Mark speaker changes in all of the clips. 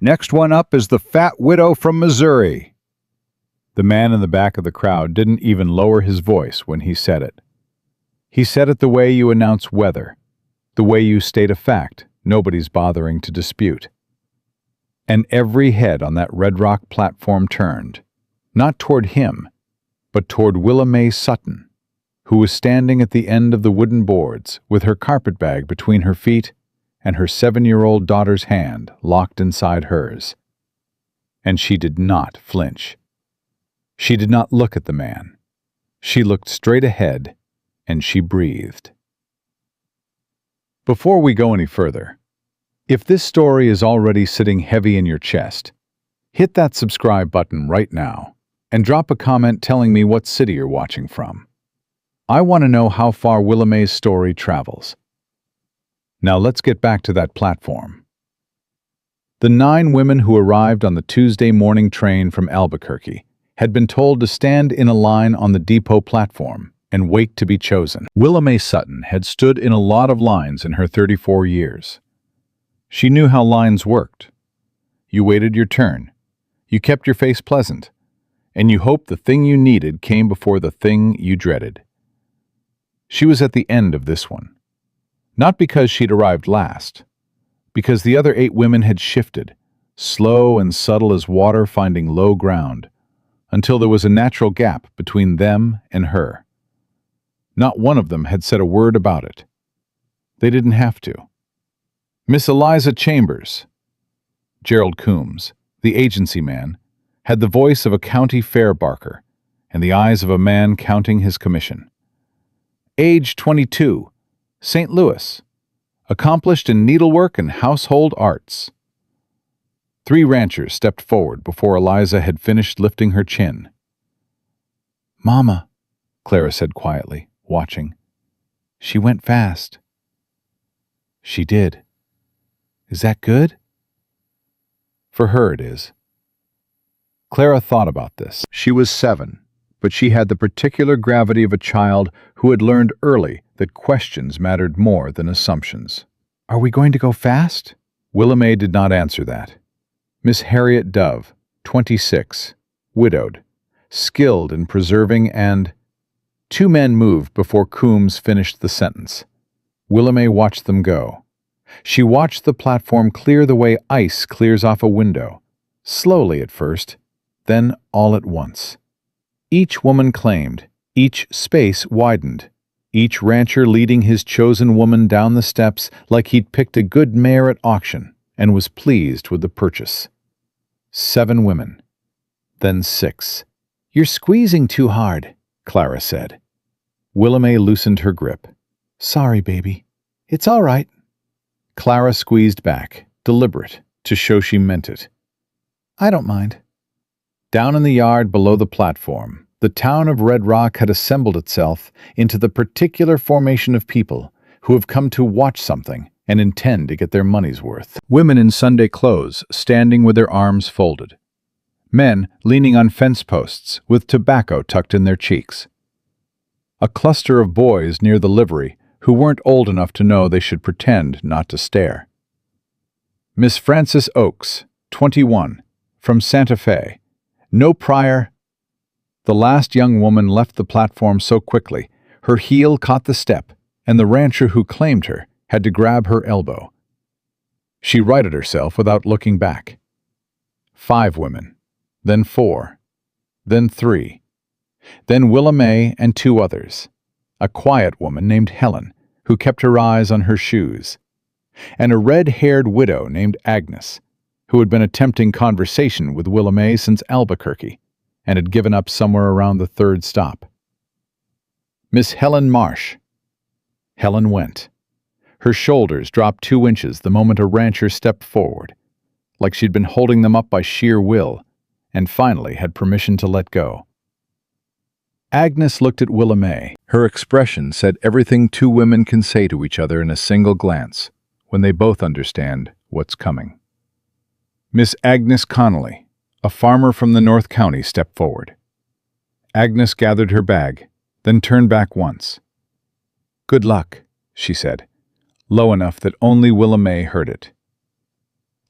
Speaker 1: Next one up is the fat widow from Missouri. The man in the back of the crowd didn't even lower his voice when he said it. He said it the way you announce weather, the way you state a fact nobody's bothering to dispute. And every head on that Red Rock platform turned, not toward him, but toward Willa Mae Sutton, who was standing at the end of the wooden boards with her carpetbag between her feet and her 7-year-old daughter's hand locked inside hers. And she did not flinch. She did not look at the man. She looked straight ahead, and she breathed. Before we go any further, if this story is already sitting heavy in your chest, hit that subscribe button right now and drop a comment telling me what city you're watching from. I want to know how far Willa Mae's story travels. Now let's get back to that platform. The 9 women who arrived on the Tuesday morning train from Albuquerque had been told to stand in a line on the depot platform and wait to be chosen. Willa Mae Sutton had stood in a lot of lines in her 34 years. She knew how lines worked. You waited your turn, you kept your face pleasant, and you hoped the thing you needed came before the thing you dreaded. She was at the end of this one. Not because she'd arrived last, because the other 8 women had shifted, slow and subtle as water finding low ground, until there was a natural gap between them and her. Not one of them had said a word about it. They didn't have to. Miss Eliza Chambers, Gerald Coombs, the agency man, had the voice of a county fair barker and the eyes of a man counting his commission. Age 22, St. Louis, accomplished in needlework and household arts. 3 ranchers stepped forward before Eliza had finished lifting her chin. "Mama," Clara said quietly, watching. "She went fast." "She did. Is that good?" "For her it is." Clara thought about this. She was 7, but she had the particular gravity of a child who had learned early that questions mattered more than assumptions. "Are we going to go fast?" Willa Mae did not answer that. Miss Harriet Dove, 26, widowed, skilled in preserving and... 2 men moved before Coombs finished the sentence. Willa Mae watched them go. She watched the platform clear the way ice clears off a window, slowly at first, then all at once. Each woman claimed, each space widened, each rancher leading his chosen woman down the steps like he'd picked a good mare at auction and was pleased with the purchase. 7 women, then 6. "You're squeezing too hard," Clara said. Willa Mae loosened her grip. "Sorry, baby. It's all right." Clara squeezed back, deliberate, to show she meant it. "I don't mind." Down in the yard below the platform, the town of Red Rock had assembled itself into the particular formation of people who have come to watch something and intend to get their money's worth. Women in Sunday clothes standing with their arms folded. Men leaning on fence posts with tobacco tucked in their cheeks. A cluster of boys near the livery who weren't old enough to know they should pretend not to stare. Miss Frances Oakes, 21, from Santa Fe. No prior... The last young woman left the platform so quickly, her heel caught the step, and the rancher who claimed her had to grab her elbow. She righted herself without looking back. 5 women, then 4, then 3, then Willa Mae and 2 others, a quiet woman named Helen, who kept her eyes on her shoes, and a red-haired widow named Agnes, who had been attempting conversation with Willa Mae since Albuquerque and had given up somewhere around the 3rd stop. Miss Helen Marsh. Helen went. Her shoulders dropped 2 inches the moment a rancher stepped forward, like she'd been holding them up by sheer will, and finally had permission to let go. Agnes looked at Willa Mae. Her expression said everything 2 women can say to each other in a single glance when they both understand what's coming. Miss Agnes Connolly, a farmer from the North County, stepped forward. Agnes gathered her bag, then turned back once. "Good luck," she said, low enough that only Willa Mae heard it.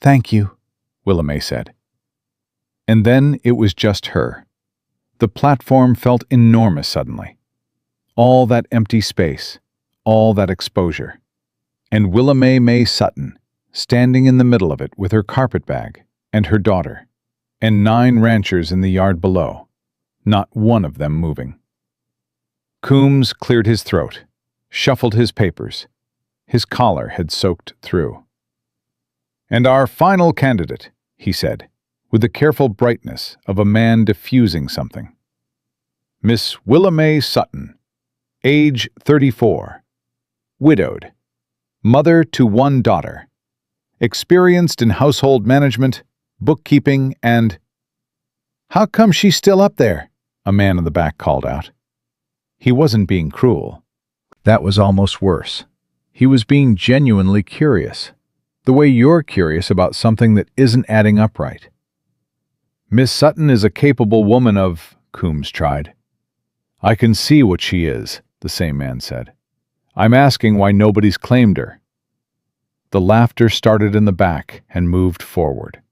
Speaker 1: "Thank you," Willamay said. And then it was just her. The platform felt enormous suddenly. All that empty space, all that exposure. And Willamay May Sutton, standing in the middle of it with her carpetbag and her daughter, and 9 ranchers in the yard below, not one of them moving. Coombs cleared his throat, shuffled his papers. His collar had soaked through. "And our final candidate," he said, with the careful brightness of a man diffusing something. "Miss Willamay Sutton, age 34, widowed, mother to 1 daughter, experienced in household management, bookkeeping, and—" "How come she's still up there?" a man in the back called out. He wasn't being cruel. That was almost worse. He was being genuinely curious, the way you're curious about something that isn't adding up right. "Miss Sutton is a capable woman of—" Coombs tried. "I can see what she is," the same man said. "I'm asking why nobody's claimed her." The laughter started in the back and moved forward.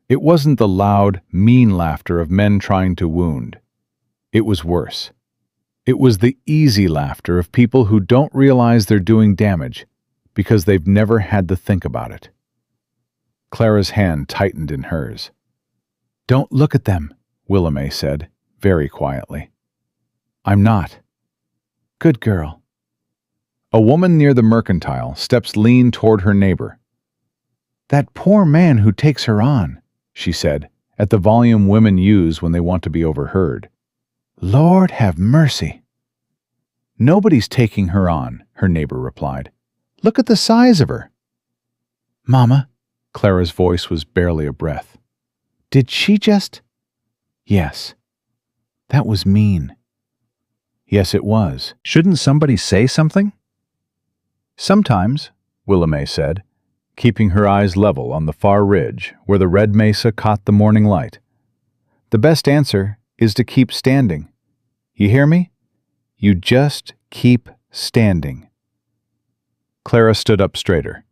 Speaker 1: It wasn't the loud, mean laughter of men trying to wound. It was worse. It was the easy laughter of people who don't realize they're doing damage because they've never had to think about it. Clara's hand tightened in hers. "Don't look at them," Willamay said, very quietly. "I'm not." "Good girl." A woman near the mercantile steps lean toward her neighbor. "That poor man who takes her on," she said, at the volume women use when they want to be overheard. "Lord have mercy." "Nobody's taking her on," her neighbor replied. "Look at the size of her." "Mama," Clara's voice was barely a breath. "Did she just—" "Yes. That was mean." "Yes, it was. Shouldn't somebody say something?" "Sometimes," Willamay said, keeping her eyes level on the far ridge where the red mesa caught the morning light. "The best answer is to keep standing. You hear me? You just keep standing." Clara stood up straighter.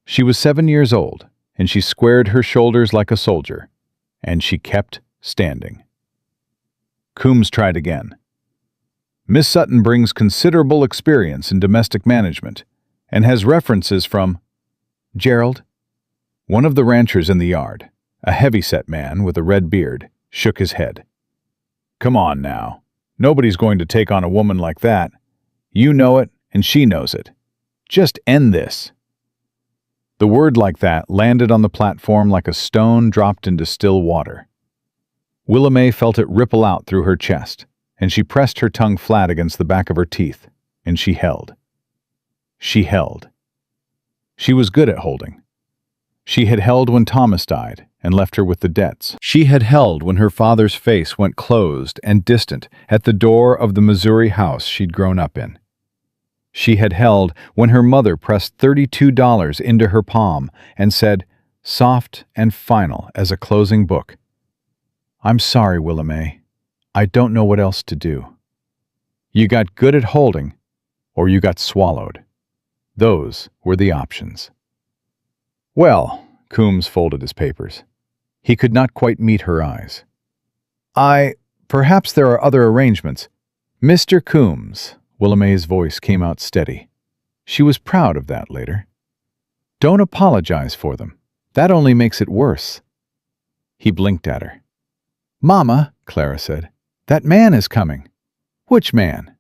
Speaker 1: She was 7 years old, and she squared her shoulders like a soldier, and she kept standing. Coombs tried again. "Miss Sutton brings considerable experience in domestic management and has references from—" "Gerald?" One of the ranchers in the yard, a heavy-set man with a red beard, shook his head. "Come on now. Nobody's going to take on a woman like that. You know it, and she knows it. Just end this." The word like that landed on the platform like a stone dropped into still water. Willamay felt it ripple out through her chest, and she pressed her tongue flat against the back of her teeth, and she held. She held. She was good at holding. She had held when Thomas died and left her with the debts. She had held when her father's face went closed and distant at the door of the Missouri house she'd grown up in. She had held when her mother pressed $32 into her palm and said, soft and final as a closing book, "I'm sorry, Willamay. I don't know what else to do." You got good at holding, or you got swallowed. Those were the options. "Well," Coombs folded his papers. He could not quite meet her eyes. Perhaps there are other arrangements." "Mr. Coombs," Willamay's voice came out steady. She was proud of that later. "Don't apologize for them. That only makes it worse." He blinked at her. "Mama," Clara said, "that man is coming." "Which man?"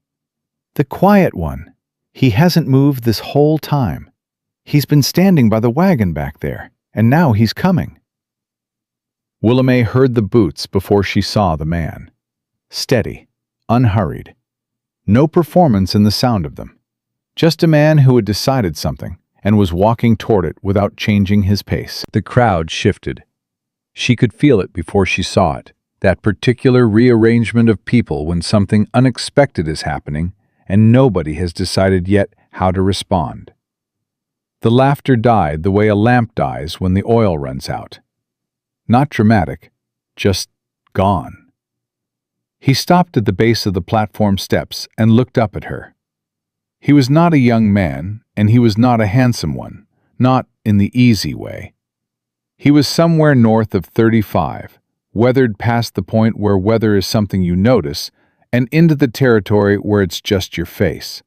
Speaker 1: "The quiet one. He hasn't moved this whole time. He's been standing by the wagon back there, and now he's coming." Willamay heard the boots before she saw the man. Steady, unhurried. No performance in the sound of them. Just a man who had decided something and was walking toward it without changing his pace. The crowd shifted. She could feel it before she saw it, that particular rearrangement of people when something unexpected is happening and nobody has decided yet how to respond. The laughter died the way a lamp dies when the oil runs out. Not dramatic, just gone. He stopped at the base of the platform steps and looked up at her. He was not a young man, and he was not a handsome one, not in the easy way. He was somewhere north of 35, weathered past the point where weather is something you notice, and into the territory where it's just your face.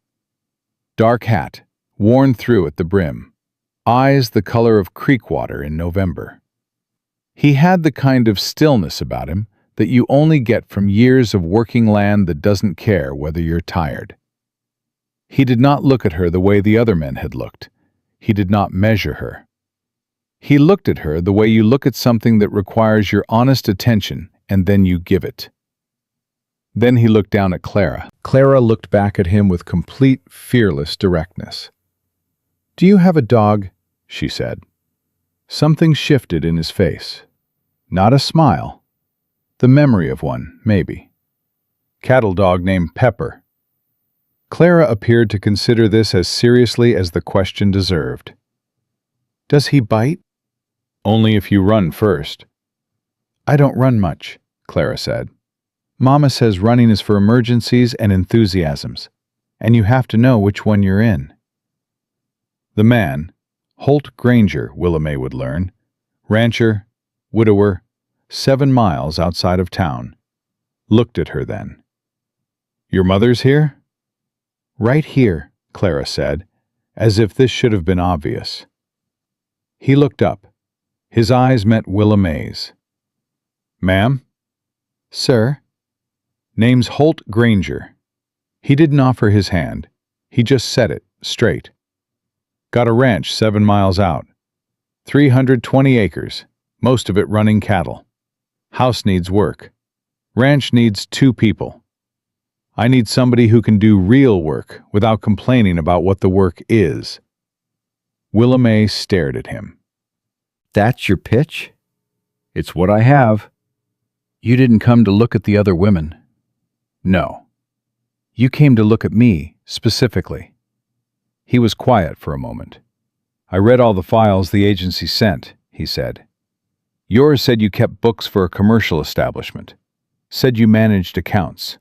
Speaker 1: Dark hat, worn through at the brim, eyes the color of creek water in November. He had the kind of stillness about him that you only get from years of working land that doesn't care whether you're tired. He did not look at her the way the other men had looked. He did not measure her. He looked at her the way you look at something that requires your honest attention and then you give it. Then he looked down at Clara. Clara looked back at him with complete, fearless directness. "Do you have a dog?" she said. Something shifted in his face. Not a smile. The memory of one, maybe. Cattle dog named Pepper. Clara appeared to consider this as seriously as the question deserved. "Does he bite?" "Only if you run first." "I don't run much," Clara said. "Mama says running is for emergencies and enthusiasms, and you have to know which one you're in." The man, Holt Granger, Willamay would learn, rancher, widower, 7 miles outside of town, looked at her then. "Your mother's here?" "Right here," Clara said, as if this should have been obvious. He looked up. His eyes met Willamay's. "Ma'am?" "Sir?" "Name's Holt Granger." He didn't offer his hand. He just said it, straight. "Got a ranch 7 miles out. 320 acres, most of it running cattle. House needs work. Ranch needs 2 people. I need somebody who can do real work without complaining about what the work is." Willamay stared at him.
Speaker 2: "That's your pitch?"
Speaker 1: "It's what I have."
Speaker 2: "You didn't come to look at the other women."
Speaker 1: "No."
Speaker 2: "You came to look at me, specifically."
Speaker 1: He was quiet for a moment. "I read all the files the agency sent," he said. "Yours said you kept books for a commercial establishment. Said you managed accounts.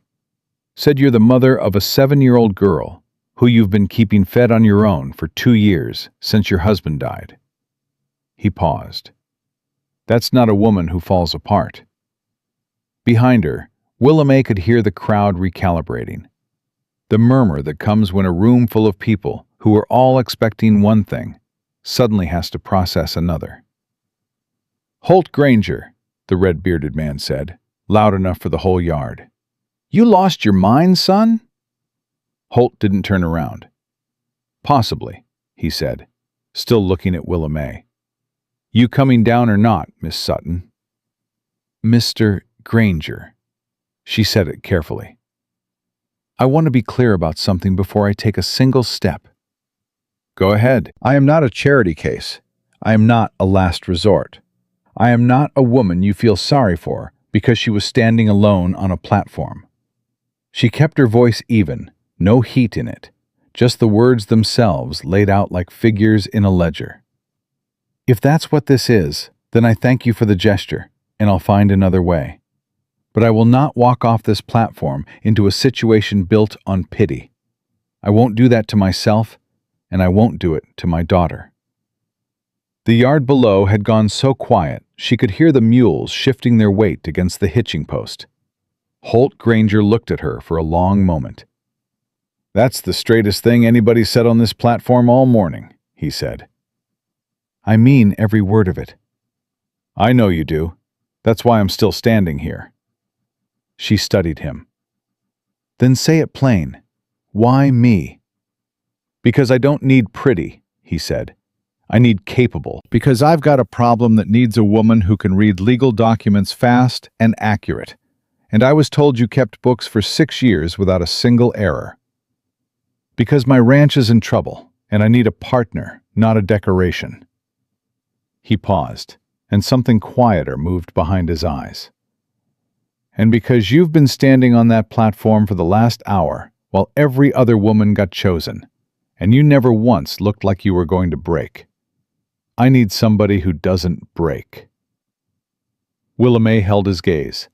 Speaker 1: Said you're the mother of a 7-year-old girl who you've been keeping fed on your own for 2 years since your husband died." He paused. "That's not a woman who falls apart." Behind her, Willamay could hear the crowd recalibrating. The murmur that comes when a room full of people who are all expecting one thing suddenly has to process another. "Holt Granger," the red-bearded man said, loud enough for the whole yard. "You lost your mind, son?" Holt didn't turn around. "Possibly," he said, still looking at Willamay. "You coming down or not, Miss Sutton?" "Mr. Granger." She said it carefully. "I want to be clear about something before I take a single step." "Go ahead." "I am not a charity case. I am not a last resort. I am not a woman you feel sorry for because she was standing alone on a platform." She kept her voice even, no heat in it, just the words themselves laid out like figures in a ledger. "If that's what this is, then I thank you for the gesture, and I'll find another way. But I will not walk off this platform into a situation built on pity. I won't do that to myself, and I won't do it to my daughter." The yard below had gone so quiet she could hear the mules shifting their weight against the hitching post. Holt Granger looked at her for a long moment. "That's the straightest thing anybody said on this platform all morning," he said. "I mean every word of it." "I know you do. That's why I'm still standing here." She studied him. "Then say it plain. Why me?" "Because I don't need pretty," he said. "I need capable. Because I've got a problem that needs a woman who can read legal documents fast and accurate. And I was told you kept books for 6 years without a single error. Because my ranch is in trouble, and I need a partner, not a decoration." He paused, and something quieter moved behind his eyes. "And because you've been standing on that platform for the last hour, while every other woman got chosen, and you never once looked like you were going to break. I need somebody who doesn't break." Willamay held his gaze.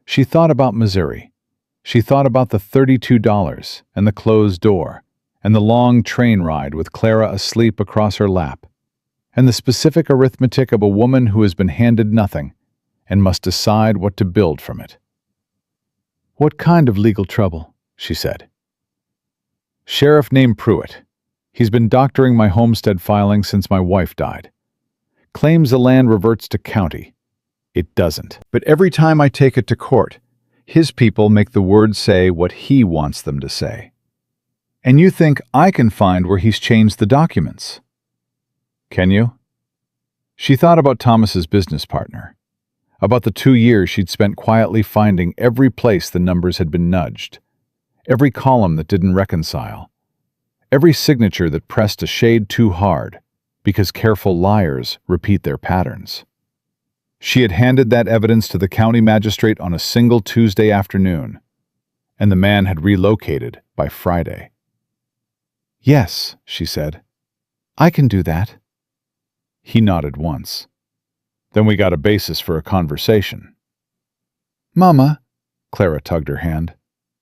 Speaker 1: She thought about Missouri. She thought about the $32 and the closed door, and the long train ride with Clara asleep across her lap. and the specific arithmetic of a woman who has been handed nothing and must decide what to build from it. "What kind of legal trouble?" she said. "Sheriff named Pruitt. He's been doctoring my homestead filing since my wife died. Claims the land reverts to county. It doesn't. But every time I take it to court, his people make the words say what he wants them to say. And you think I can find where he's changed the documents? Can you?" She thought about Thomas's business partner, about the 2 years she'd spent quietly finding every place the numbers had been nudged, every column that didn't reconcile, every signature that pressed a shade too hard, because careful liars repeat their patterns. She had handed that evidence to the county magistrate on a single Tuesday afternoon, and the man had relocated by Friday. "Yes," she said, "I can do that." He nodded once. "Then we got a basis for a conversation." "Mama," Clara tugged her hand,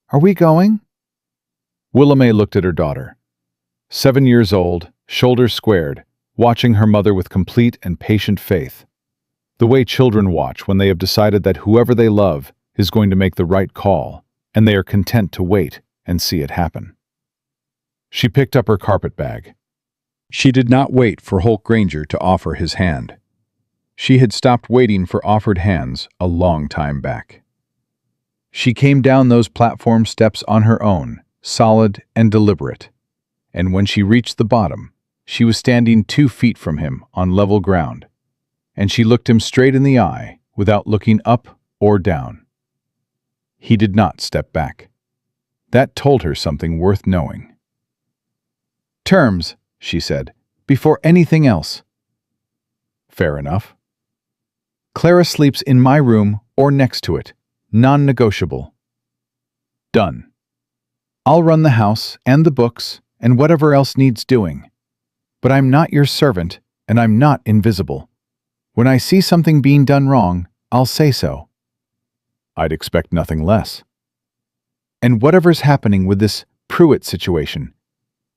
Speaker 1: "are we going?" Willamay looked at her daughter, 7 years old, shoulders squared, watching her mother with complete and patient faith. The way children watch when they have decided that whoever they love is going to make the right call, and they are content to wait and see it happen. She picked up her carpet bag. She did not wait for Holt Granger to offer his hand. She had stopped waiting for offered hands a long time back. She came down those platform steps on her own, solid and deliberate, and when she reached the bottom, she was standing 2 feet from him on level ground, and she looked him straight in the eye without looking up or down. He did not step back. That told her something worth knowing. "Terms," she said, "before anything else." "Fair enough." "Clara sleeps in my room or next to it. Non-negotiable." "Done." "I'll run the house and the books and whatever else needs doing. But I'm not your servant, and I'm not invisible. When I see something being done wrong, I'll say so." "I'd expect nothing less." "And whatever's happening with this Pruitt situation,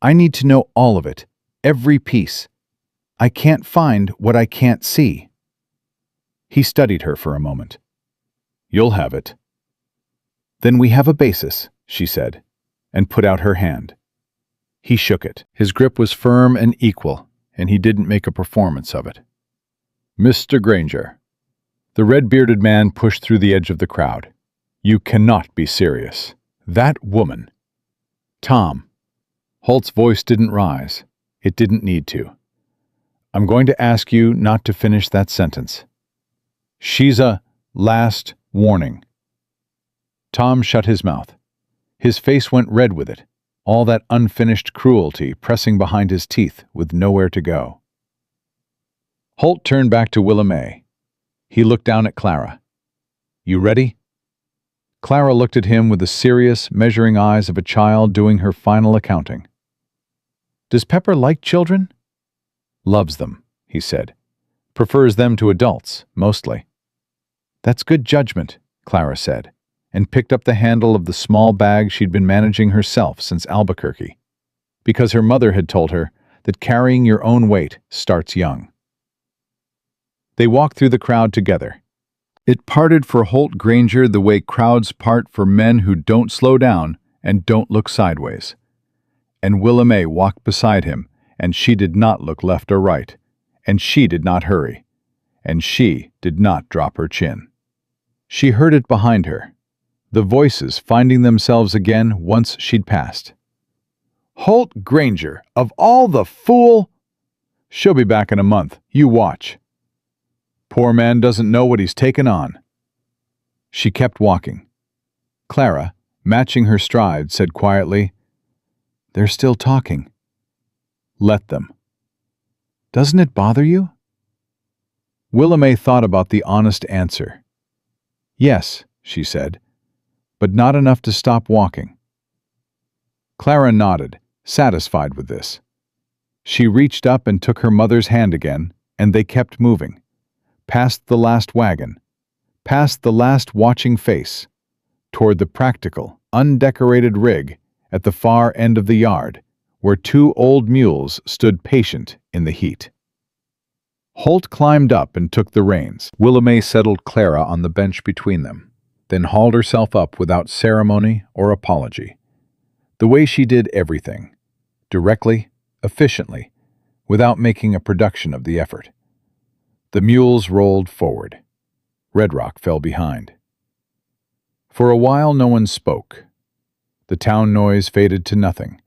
Speaker 1: I need to know all of it, every piece. I can't find what I can't see." He studied her for a moment. "You'll have it." "Then we have a basis," she said, and put out her hand. He shook it. His grip was firm and equal, and he didn't make a performance of it. "Mr. Granger." The red-bearded man pushed through the edge of the crowd. "You cannot be serious. That woman—" "Tom." Holt's voice didn't rise. It didn't need to. "I'm going to ask you not to finish that sentence. She's a last warning." Tom shut his mouth. His face went red with it, all that unfinished cruelty pressing behind his teeth with nowhere to go. Holt turned back to Willamay. He looked down at Clara. "You ready?" Clara looked at him with the serious, measuring eyes of a child doing her final accounting. "Does Pepper like children?" "Loves them," he said. "Prefers them to adults, mostly." "That's good judgment," Clara said, and picked up the handle of the small bag she'd been managing herself since Albuquerque, because her mother had told her that carrying your own weight starts young. They walked through the crowd together. It parted for Holt Granger the way crowds part for men who don't slow down and don't look sideways. And Willamay walked beside him, and she did not look left or right, and she did not hurry, and she did not drop her chin. She heard it behind her, the voices finding themselves again once she'd passed. "Holt Granger, of all the fool—" "She'll be back in a month, you watch." "Poor man doesn't know what he's taken on." She kept walking. Clara, matching her stride, said quietly, "They're still talking." "Let them." "Doesn't it bother you?" Willamay thought about the honest answer. "Yes," she said, "but not enough to stop walking." Clara nodded, satisfied with this. She reached up and took her mother's hand again, and they kept moving, past the last wagon, past the last watching face, toward the practical, undecorated rig at the far end of the yard, where 2 old mules stood patient in the heat. Holt climbed up and took the reins. Willamay settled Clara on the bench between them, then hauled herself up without ceremony or apology. The way she did everything, directly, efficiently, without making a production of the effort. The mules rolled forward. Red Rock fell behind. For a while no one spoke. The town noise faded to nothing,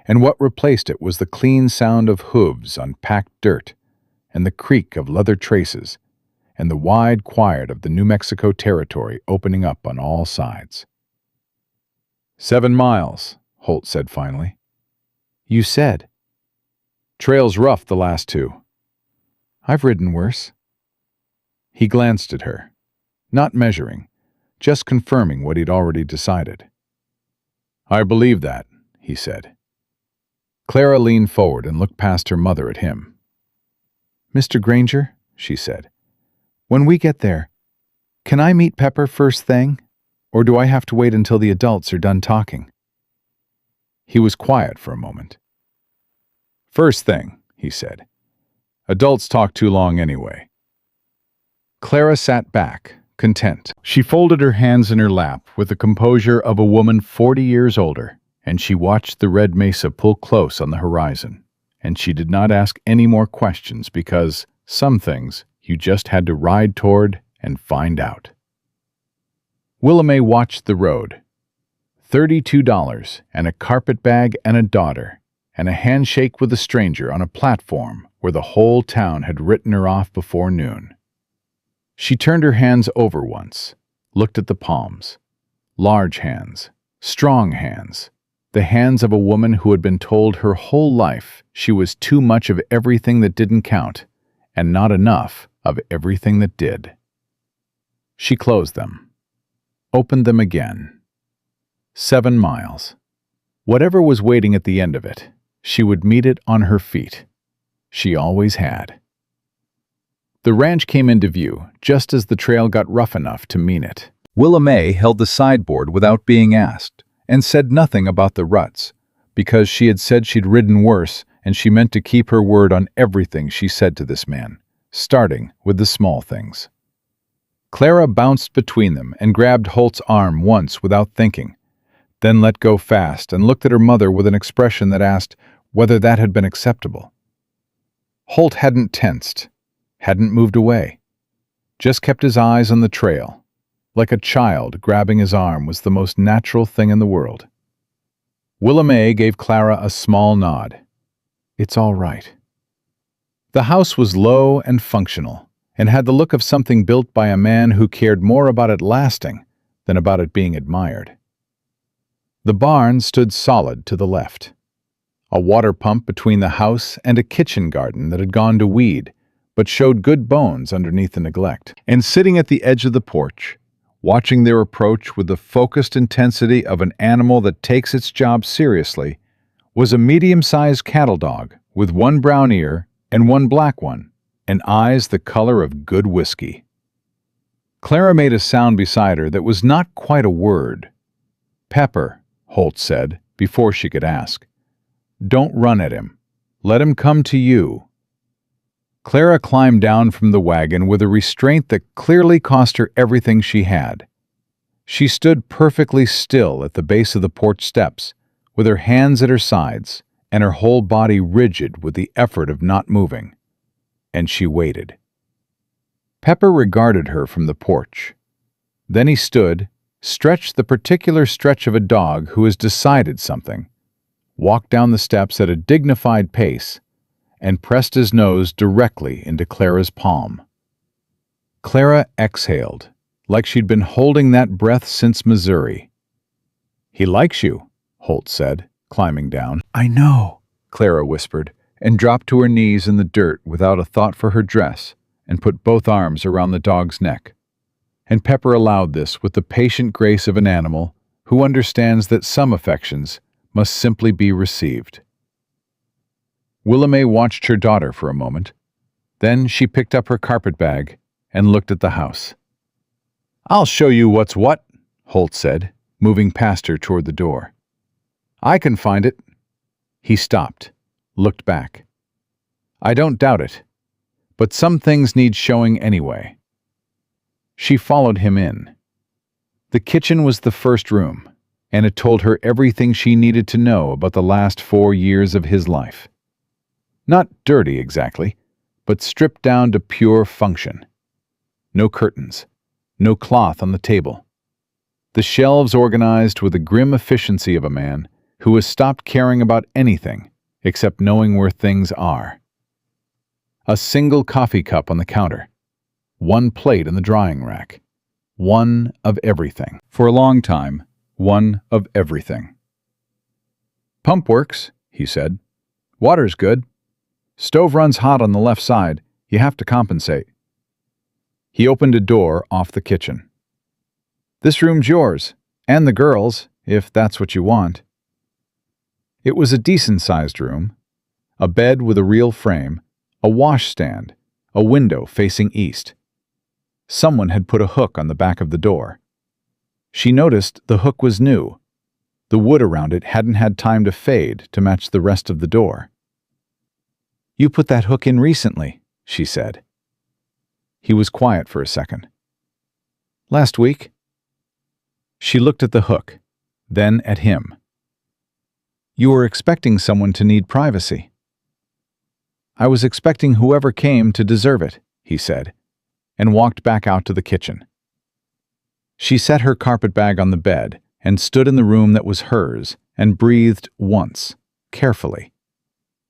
Speaker 1: and what replaced it was the clean sound of hooves on packed dirt, and the creak of leather traces, and the wide quiet of the New Mexico territory opening up on all sides. 7 miles, Holt said finally. You said. Trail's rough the last 2. I've ridden worse. He glanced at her, not measuring, just confirming what he'd already decided. I believe that, he said. Clara leaned forward and looked past her mother at him. Mr. Granger, she said, when we get there, can I meet Pepper first thing, or do I have to wait until the adults are done talking? He was quiet for a moment. First thing, he said. Adults talk too long anyway. Clara sat back, content. She folded her hands in her lap with the composure of a woman 40 years older, and she watched the red mesa pull close on the horizon, and she did not ask any more questions because some things you just had to ride toward and find out. Willamay watched the road. $32 and a carpet bag and a daughter, and a handshake with a stranger on a platform where the whole town had written her off before noon. She turned her hands over once, looked at the palms. Large hands, strong hands, the hands of a woman who had been told her whole life she was too much of everything that didn't count, and not enough of everything that did. She closed them, opened them again. 7 miles. Whatever was waiting at the end of it, she would meet it on her feet. She always had. The ranch came into view just as the trail got rough enough to mean it. Willamay held the sideboard without being asked, and said nothing about the ruts, because she had said she'd ridden worse and she meant to keep her word on everything she said to this man, starting with the small things. Clara bounced between them and grabbed Holt's arm once without thinking, then let go fast and looked at her mother with an expression that asked whether that had been acceptable. Holt hadn't tensed, hadn't moved away, just kept his eyes on the trail. Like a child, grabbing his arm was the most natural thing in the world. Willamay gave Clara a small nod. It's all right. The house was low and functional, and had the look of something built by a man who cared more about it lasting than about it being admired. The barn stood solid to the left. A water pump between the house and a kitchen garden that had gone to weed, but showed good bones underneath the neglect. And sitting at the edge of the porch, watching their approach with the focused intensity of an animal that takes its job seriously, was a medium-sized cattle dog with one brown ear and one black one, and eyes the color of good whiskey. Clara made a sound beside her that was not quite a word. Pepper, Holt said, before she could ask. Don't run at him. Let him come to you. Clara climbed down from the wagon with a restraint that clearly cost her everything she had. She stood perfectly still at the base of the porch steps, with her hands at her sides and her whole body rigid with the effort of not moving. And she waited. Pepper regarded her from the porch. Then he stood, stretched the particular stretch of a dog who has decided something, walked down the steps at a dignified pace, and pressed his nose directly into Clara's palm. Clara exhaled, like she'd been holding that breath since Missouri. He likes you, Holt said, climbing down. I know, Clara whispered, and dropped to her knees in the dirt without a thought for her dress, and put both arms around the dog's neck. And Pepper allowed this with the patient grace of an animal who understands that some affections must simply be received. Willamay watched her daughter for a moment. Then she picked up her carpet bag and looked at the house. I'll show you what's what, Holt said, moving past her toward the door. I can find it. He stopped, looked back. I don't doubt it. but some things need showing anyway. She followed him in. The kitchen was the first room, and it told her everything she needed to know about the last 4 years of his life. Not dirty exactly, but stripped down to pure function. No curtains, no cloth on the table. The shelves organized with the grim efficiency of a man who has stopped caring about anything except knowing where things are. A single coffee cup on the counter. One plate in the drying rack. One of everything. For a long time, one of everything. "Pump works," he said. "Water's good. Stove runs hot on the left side. You have to compensate." He opened a door off the kitchen. "This room's yours, and the girls', if that's what you want." It was a decent-sized room. A bed with a real frame, a washstand, a window facing east. Someone had put a hook on the back of the door. She noticed the hook was new. The wood around it hadn't had time to fade to match the rest of the door. "You put that hook in recently," she said. He was quiet for a second. "Last week." She looked at the hook, then at him. "You were expecting someone to need privacy." "I was expecting whoever came to deserve it," he said, and walked back out to the kitchen. She set her carpet bag on the bed and stood in the room that was hers and breathed once, carefully.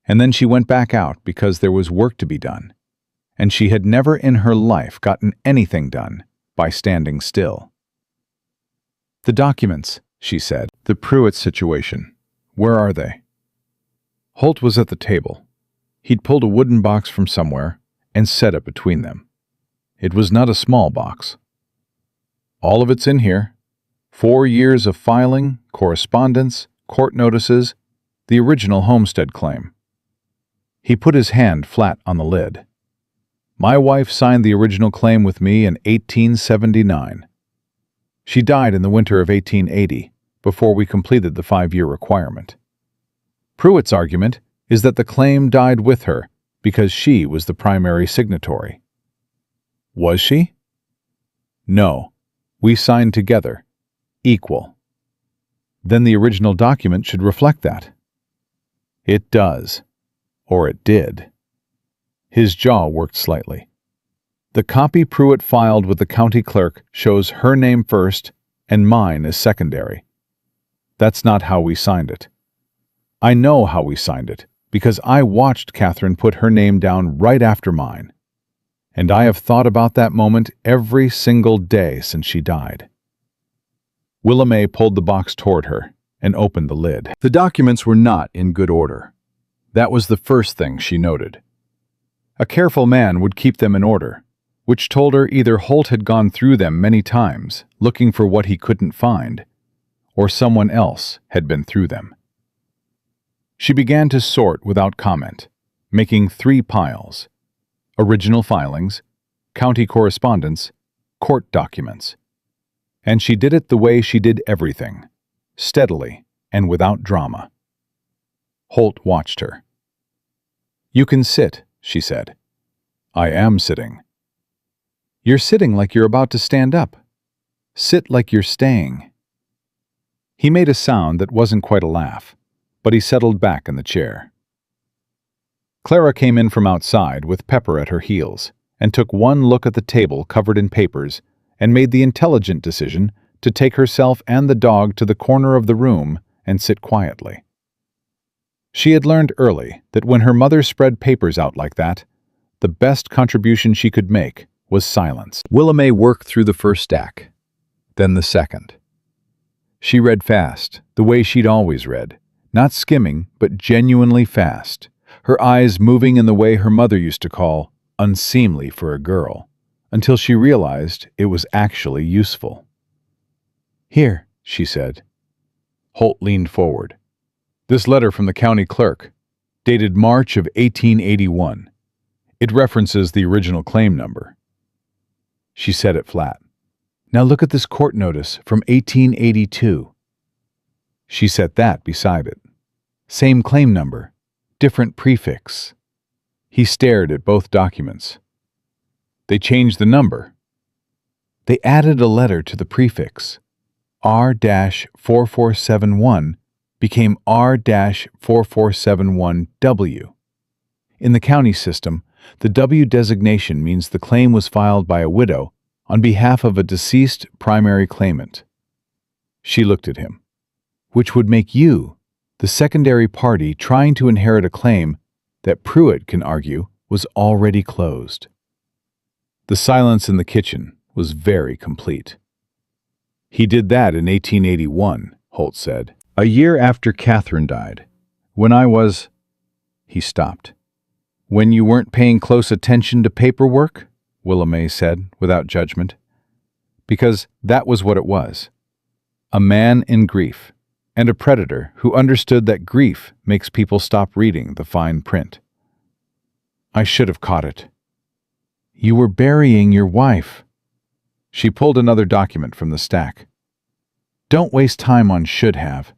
Speaker 1: And then she went back out because there was work to be done, and she had never in her life gotten anything done by standing still. "The documents," she said. "The Pruitt situation. Where are they?" Holt was at the table. He'd pulled a wooden box from somewhere and set it between them. It was not a small box. "All of it's in here. 4 years of filing, correspondence, court notices, the original homestead claim." He put his hand flat on the lid. "My wife signed the original claim with me in 1879. She died in the winter of 1880, before we completed the 5-year requirement. Pruitt's argument is that the claim died with her because she was the primary signatory." "Was she?" "No. We signed together. Equal." "Then the original document should reflect that." "It does. Or it did." His jaw worked slightly. "The copy Pruitt filed with the county clerk shows her name first and mine as secondary. That's not how we signed it. I know how we signed it because I watched Catherine put her name down right after mine. And I have thought about that moment every single day since she died." Willa May pulled the box toward her and opened the lid. The documents were not in good order. That was the first thing she noted. A careful man would keep them in order, which told her either Holt had gone through them many times, looking for what he couldn't find, or someone else had been through them. She began to sort without comment, making 3 piles: original filings, county correspondence, court documents. And she did it the way she did everything, steadily and without drama. Holt watched her. "You can sit," she said. "I am sitting." "You're sitting like you're about to stand up. Sit like you're staying." He made a sound that wasn't quite a laugh, but he settled back in the chair. Clara came in from outside with Pepper at her heels and took one look at the table covered in papers and made the intelligent decision to take herself and the dog to the corner of the room and sit quietly. She had learned early that when her mother spread papers out like that, the best contribution she could make was silence. Willa May worked through the first stack, then the second. She read fast, the way she'd always read, not skimming, but genuinely fast, her eyes moving in the way her mother used to call unseemly for a girl, until she realized it was actually useful. "Here," she said. Holt leaned forward. "This letter from the county clerk, dated March of 1881. It references the original claim number." She said it flat. "Now look at this court notice from 1882. She set that beside it. Same claim number, different prefix. He stared at both documents. They changed the number. They added a letter to the prefix. R-4471 became R-4471W. In the county system, the W designation means the claim was filed by a widow on behalf of a deceased primary claimant. She looked at him. Which would make you the secondary party trying to inherit a claim that Pruitt can argue was already closed. The silence in the kitchen was very complete. He did that in 1881, Holt said. A year after Catherine died. When I was... He stopped. When you weren't paying close attention to paperwork? Willamay said, without judgment. Because that was what it was. A man in grief, and a predator who understood that grief makes people stop reading the fine print. I should have caught it. You were burying your wife. She pulled another document from the stack. Don't waste time on should have.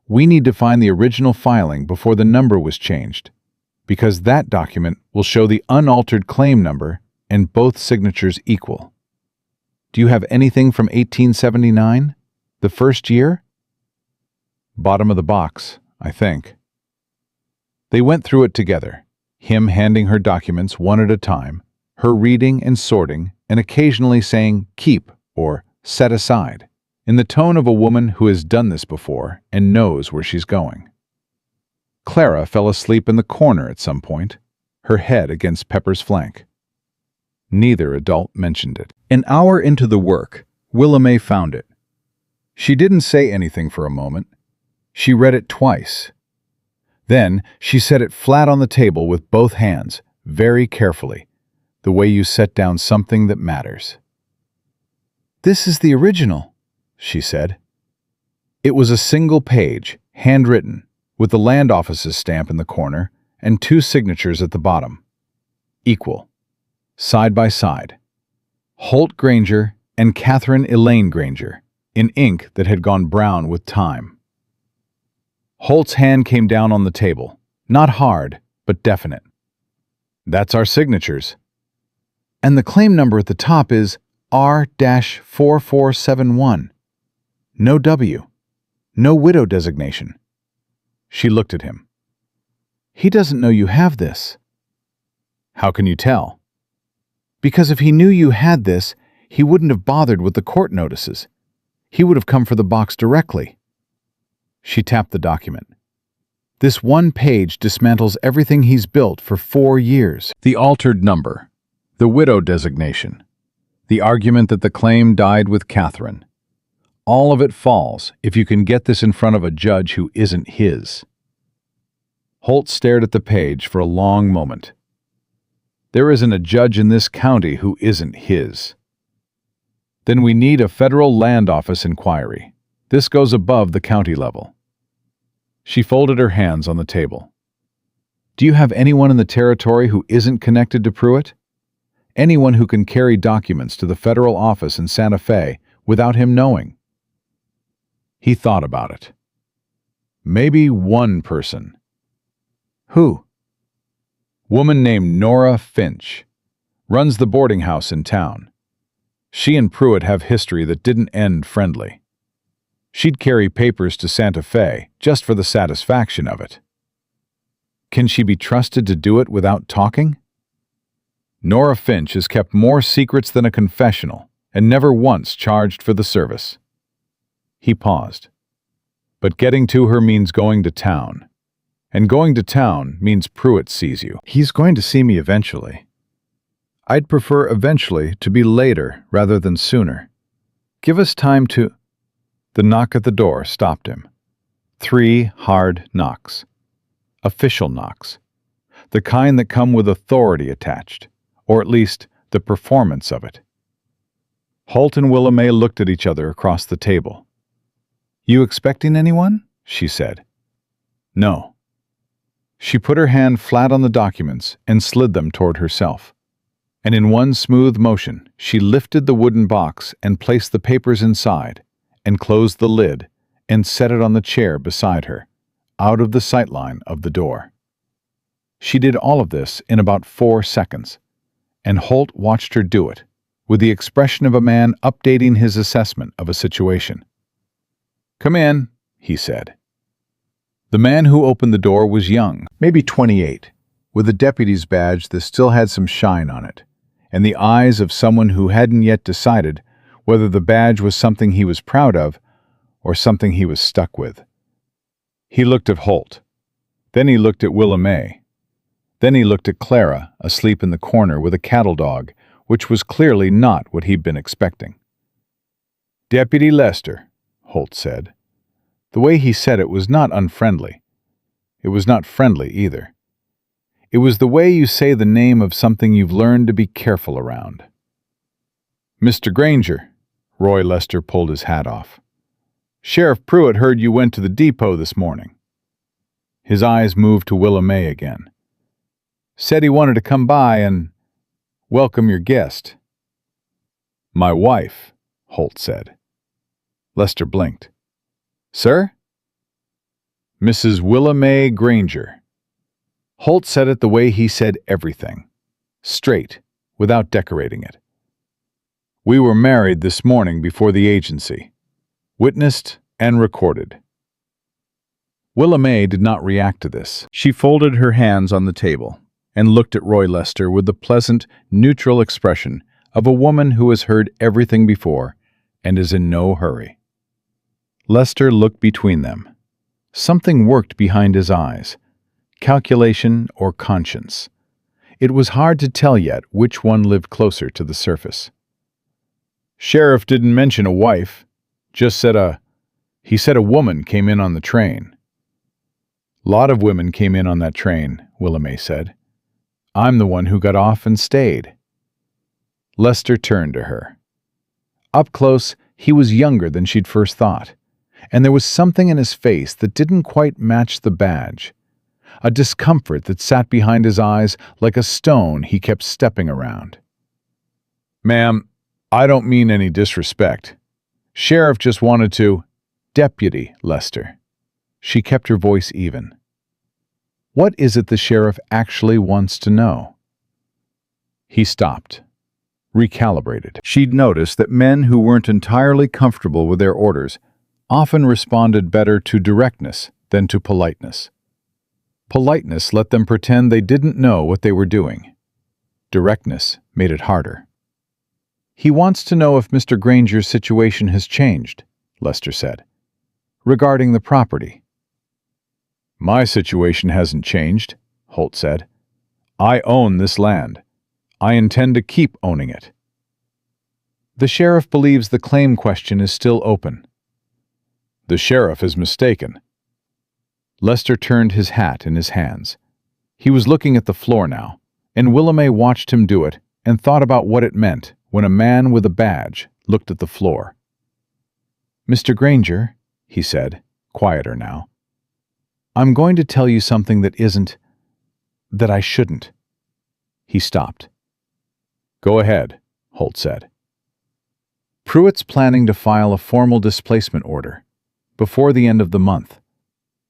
Speaker 1: We need to find the original filing before the number was changed, because that document will show the unaltered claim number and both signatures equal. Do you have anything from 1879? The first year? Bottom of the box, I think. They went through it together, him handing her documents one at a time, her reading and sorting, and occasionally saying keep or set aside, in the tone of a woman who has done this before and knows where she's going. Clara fell asleep in the corner at some point, her head against Pepper's flank. Neither adult mentioned it. An hour into the work, Willamay found it. She didn't say anything for a moment. She read it twice. Then she set it flat on the table with both hands, very carefully, the way you set down something that matters. This is the original, she said. It was a single page, handwritten, with the land office's stamp in the corner and two signatures at the bottom. Equal. Side by side. Holt Granger and Catherine Elaine Granger, in ink that had gone brown with time. Holt's hand came down on the table, not hard, but definite. That's our signatures. And the claim number at the top is R-4471. No W. No widow designation. She looked at him. He doesn't know you have this. How can you tell? Because if he knew you had this, he wouldn't have bothered with the court notices. He would have come for the box directly. She tapped the document. This one page dismantles everything he's built for 4 years. The altered number. The widow designation. The argument that the claim died with Catherine. All of it falls if you can get this in front of a judge who isn't his. Holt stared at the page for a long moment. There isn't a judge in this county who isn't his. Then we need a federal land office inquiry. This goes above the county level. She folded her hands on the table. Do you have anyone in the territory who isn't connected to Pruitt? Anyone who can carry documents to the federal office in Santa Fe without him knowing? He thought about it. Maybe one person. Who? Woman named Nora Finch. Runs the boarding house in town. She and Pruitt have history that didn't end friendly. She'd carry papers to Santa Fe just for the satisfaction of it. Can she be trusted to do it without talking? Nora Finch has kept more secrets than a confessional and never once charged for the service. He paused. But getting to her means going to town. And going to town means Pruitt sees you. He's going to see me eventually. I'd prefer eventually to be later rather than sooner. Give us time to... The knock at the door stopped him. 3 hard knocks. Official knocks. The kind that come with authority attached, or at least the performance of it. Holt and Willamay looked at each other across the table. You expecting anyone? She said. No. She put her hand flat on the documents and slid them toward herself. And in one smooth motion, she lifted the wooden box and placed the papers inside, and closed the lid, and set it on the chair beside her, out of the sightline of the door. She did all of this in about 4 seconds, and Holt watched her do it, with the expression of a man updating his assessment of a situation. "Come in," he said. The man who opened the door was young, maybe 28, with a deputy's badge that still had some shine on it, and the eyes of someone who hadn't yet decided whether the badge was something he was proud of or something he was stuck with. He looked at Holt. Then he looked at Willa May. Then he looked at Clara, asleep in the corner with a cattle dog, which was clearly not what he'd been expecting. "Deputy Lester," Holt said. The way he said it was not unfriendly. It was not friendly either. It was the way you say the name of something you've learned to be careful around. "Mr. Granger," Roy Lester pulled his hat off. "Sheriff Pruitt heard you went to the depot this morning." His eyes moved to Willa May again. "Said he wanted to come by and welcome your guest." "My wife," Holt said. Lester blinked. "Sir?" "Mrs. Willa May Granger." Holt said it the way he said everything. Straight, without decorating it. "We were married this morning before the agency. Witnessed and recorded." Willa May did not react to this. She folded her hands on the table and looked at Roy Lester with the pleasant, neutral expression of a woman who has heard everything before and is in no hurry. Lester looked between them. Something worked behind his eyes. Calculation or conscience. It was hard to tell yet which one lived closer to the surface. "Sheriff didn't mention a wife. Just said he said a woman came in on the train." "Lot of women came in on that train," Willa May said. "I'm the one who got off and stayed." Lester turned to her. Up close, he was younger than she'd first thought, and there was something in his face that didn't quite match the badge. A discomfort that sat behind his eyes like a stone he kept stepping around. "Ma'am, I don't mean any disrespect. Sheriff just wanted to—" "Deputy Lester." She kept her voice even. "What is it the sheriff actually wants to know?" He stopped. Recalibrated. She'd noticed that men who weren't entirely comfortable with their orders often responded better to directness than to politeness. Politeness let them pretend they didn't know what they were doing. Directness made it harder. "He wants to know if Mr. Granger's situation has changed," Lester said. "Regarding the property." "My situation hasn't changed," Holt said. "I own this land. I intend to keep owning it." "The sheriff believes the claim question is still open." "The sheriff is mistaken." Lester turned his hat in his hands. He was looking at the floor now, and Willa May watched him do it and thought about what it meant when a man with a badge looked at the floor. "Mr. Granger," he said, quieter now, "I'm going to tell you something that I shouldn't." He stopped. "Go ahead," Holt said. "Pruitt's planning to file a formal displacement order before the end of the month.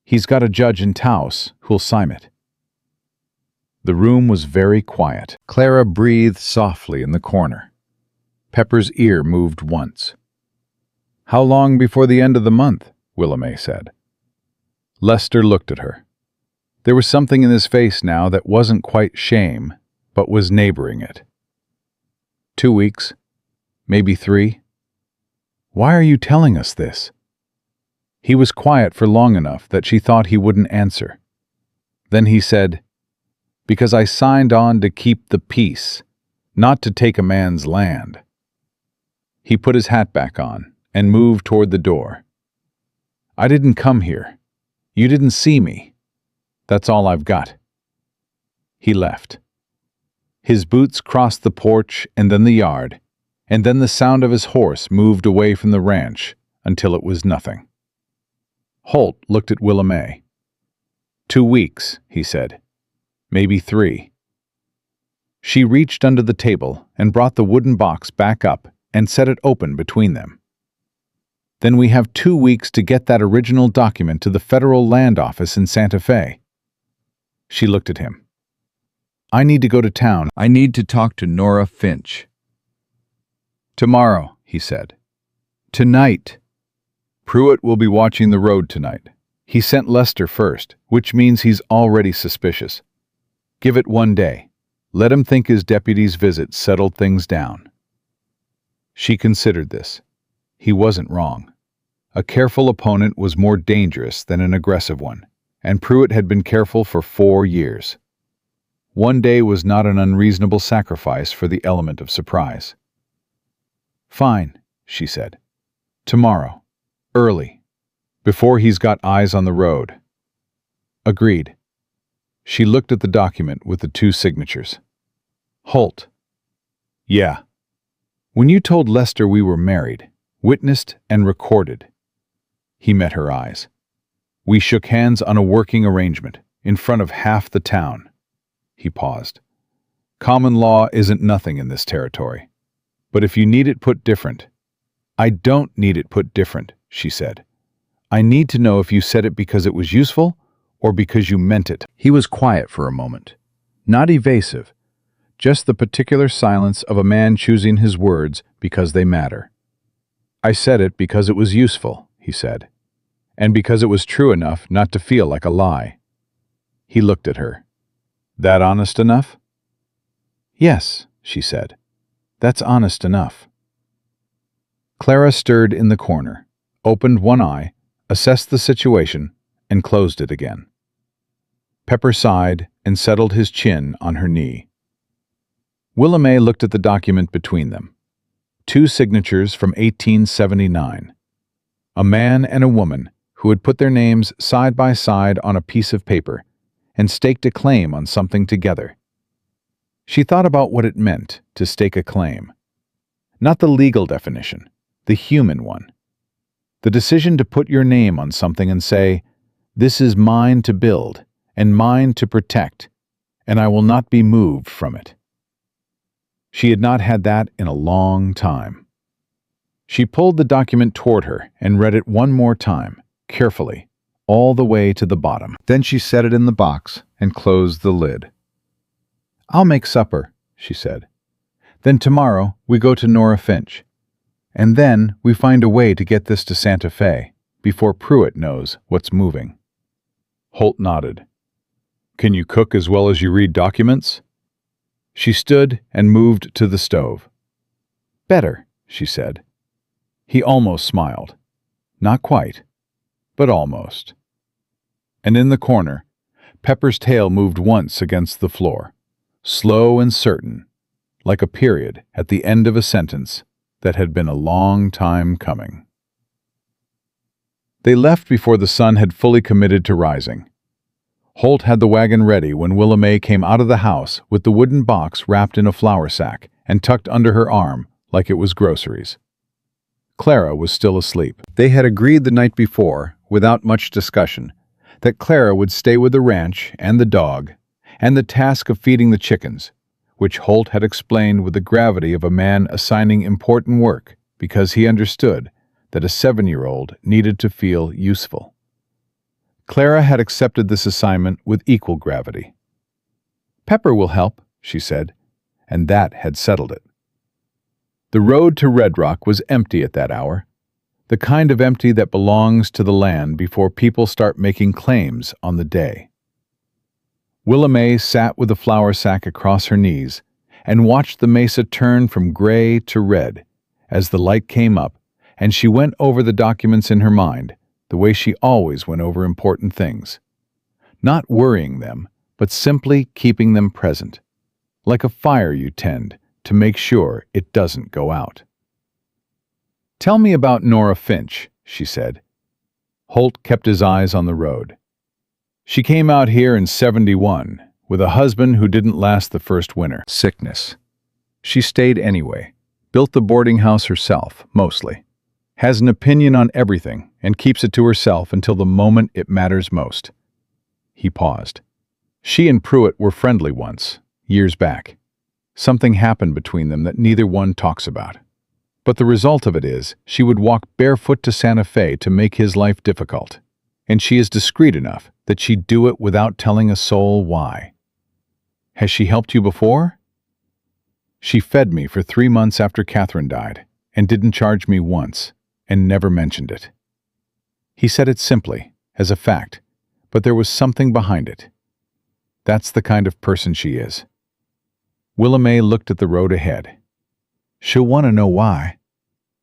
Speaker 1: He's got a judge in Taos who'll sign it." The room was very quiet. Clara breathed softly in the corner. Pepper's ear moved once. "How long before the end of the month?" Willa May said. Lester looked at her. There was something in his face now that wasn't quite shame, but was neighboring it. 2 weeks, maybe 3. "Why are you telling us this?" He was quiet for long enough that she thought he wouldn't answer. Then he said, "Because I signed on to keep the peace, not to take a man's land." He put his hat back on and moved toward the door. "I didn't come here. You didn't see me. That's all I've got." He left. His boots crossed the porch and then the yard, and then the sound of his horse moved away from the ranch until it was nothing. Holt looked at Willa May. 2 weeks, he said. Maybe 3. She reached under the table and brought the wooden box back up and set it open between them. "Then we have 2 weeks to get that original document to the Federal Land Office in Santa Fe." She looked at him. I need to go to town.
Speaker 2: I need to talk to Nora Finch.
Speaker 1: Tomorrow, he said. Tonight. Pruitt will be watching the road tonight. He sent Lester first, which means he's already suspicious. Give it 1 day. Let him think his deputy's visit settled things down. She considered this. He wasn't wrong. A careful opponent was more dangerous than an aggressive one, and Pruitt had been careful for 4 years. 1 day was not an unreasonable sacrifice for the element of surprise. Fine, she said. Tomorrow. Early. Before he's got eyes on the road. Agreed. She looked at the document with the 2 signatures. Holt. Yeah. When you told Lester we were married, witnessed and recorded. He met her eyes. We shook hands on a working arrangement in front of half the town. He paused. Common law isn't nothing in this territory. But if you need it put different. I don't need it put different, she said. I need to know if you said it because it was useful or because you meant it.
Speaker 2: He was quiet for a moment. Not evasive. Just the particular silence of a man choosing his words because they matter. I said it because it was useful, he said, and because it was true enough not to feel like a lie. He looked at her. That honest enough? Yes, she said. That's honest enough. Clara stirred in the corner, opened one eye, assessed the situation, and closed it again. Pepper sighed and settled his chin on her knee. Willamette looked at the document between them. 2 signatures from 1879. A man and a woman who had put their names side by side on a piece of paper and staked a claim on something together. She thought about what it meant to stake a claim. Not the legal definition, the human one. The decision to put your name on something and say, "This is mine to build and mine to protect, and I will not be moved from it." She had not had that in a long time. She pulled the document toward her and read it one more time, carefully, all the way to the bottom. Then she set it in the box and closed the lid. "I'll make supper," she said. "Then tomorrow we go to Nora Finch. And then we find a way to get this to Santa Fe before Pruitt knows what's moving." Holt nodded. "Can you cook as well as you read documents?" She stood and moved to the stove. "Better," she said. He almost smiled. Not quite, but almost. And in the corner, Pepper's tail moved once against the floor, slow and certain, like a period at the end of a sentence that had been a long time coming. They left before the sun had fully committed to rising. Holt had the wagon ready when Willamette came out of the house with the wooden box wrapped in a flour sack and tucked under her arm like it was groceries. Clara was still asleep. They had agreed the night before, without much discussion, that Clara would stay with the ranch and the dog and the task of feeding the chickens, which Holt had explained with the gravity of a man assigning important work because he understood that a 7-year-old needed to feel useful. Clara had accepted this assignment with equal gravity. "Pepper will help," she said, and that had settled it. The road to Red Rock was empty at that hour, the kind of empty that belongs to the land before people start making claims on the day. Willamette sat with the flour sack across her knees and watched the mesa turn from gray to red as the light came up, and she went over the documents in her mind the way she always went over important things, not worrying them, but simply keeping them present, like a fire you tend to make sure it doesn't go out. "Tell me about Nora Finch," she said. Holt kept his eyes on the road. "She came out here in 71 with a husband who didn't last the first winter. Sickness. She stayed anyway, built the boarding house herself, mostly. Has an opinion on everything and keeps it to herself until the moment it matters most." He paused. "She and Pruitt were friendly once, years back. Something happened between them that neither one talks about. But the result of it is she would walk barefoot to Santa Fe to make his life difficult. And she is discreet enough that she'd do it without telling a soul why."
Speaker 1: Has she helped you before? She fed me for 3 months after Catherine died, and didn't charge me once, and never mentioned it. He said it simply, as a fact, but there was something behind it. That's the kind of person she is. Willamay looked at the road ahead. She'll want to know why.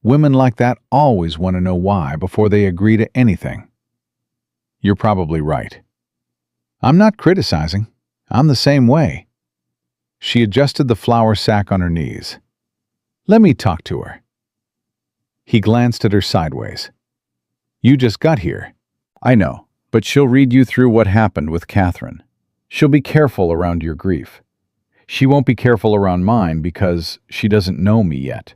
Speaker 1: Women like that always want to know why before they agree to anything. You're probably right. I'm not criticizing. I'm the same way. She adjusted the flour sack on her knees. Let me talk to her. He glanced at her sideways. You just got here. I know, but she'll read you through what happened with Catherine. She'll be careful around your grief. She won't be careful around mine because she doesn't know me yet.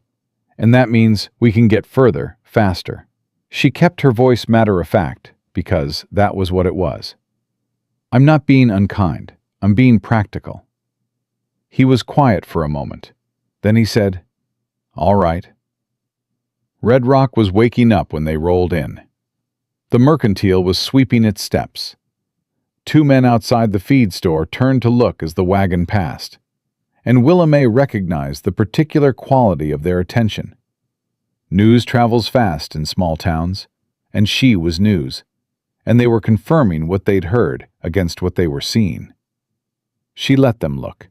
Speaker 1: And that means we can get further, faster. She kept her voice matter-of-fact because that was what it was. I'm not being unkind. I'm being practical. He was quiet for a moment. Then he said, All right. Red Rock was waking up when they rolled in. The mercantile was sweeping its steps. 2 men outside the feed store turned to look as the wagon passed, and Willamay recognized the particular quality of their attention. News travels fast in small towns, and she was news, and they were confirming what they'd heard against what they were seeing. She let them look.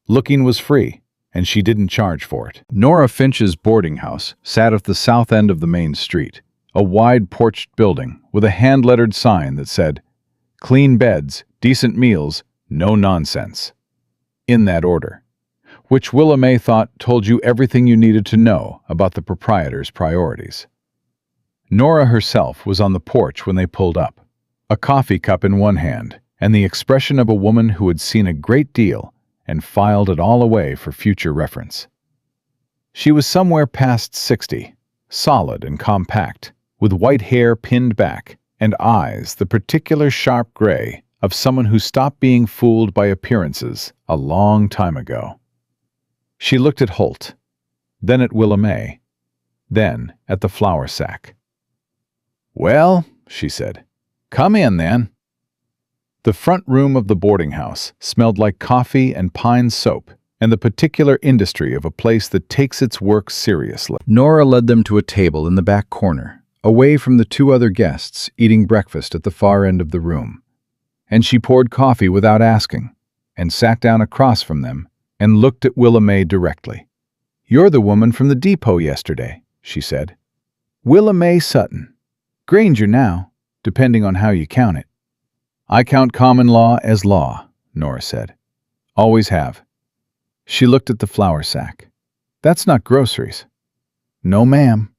Speaker 1: Looking was free, and she didn't charge for it. Nora Finch's boarding house sat at the south end of the main street, a wide porched building with a hand-lettered sign that said, Clean beds, decent meals, no nonsense. In that order, which Willamay thought told you everything you needed to know about the proprietor's priorities. Nora herself was on the porch when they pulled up, a coffee cup in one hand and the expression of a woman who had seen a great deal and filed it all away for future reference. She was somewhere past 60, solid and compact, with white hair pinned back and eyes the particular sharp gray of someone who stopped being fooled by appearances a long time ago. She looked at Holt, then at Willamay, then at the flour sack. Well, she said, come in then. The front room of the boarding house smelled like coffee and pine soap and the particular industry of a place that takes its work seriously. Nora led them to a table in the back corner, away from the 2 other guests eating breakfast at the far end of the room. And she poured coffee without asking, and sat down across from them and looked at Willamay directly. You're the woman from the depot yesterday, she said. Willamay Sutton. Granger now, depending on how you count it. I count common law as law, Nora said. Always have. She looked at the flour sack. That's not groceries. No, ma'am.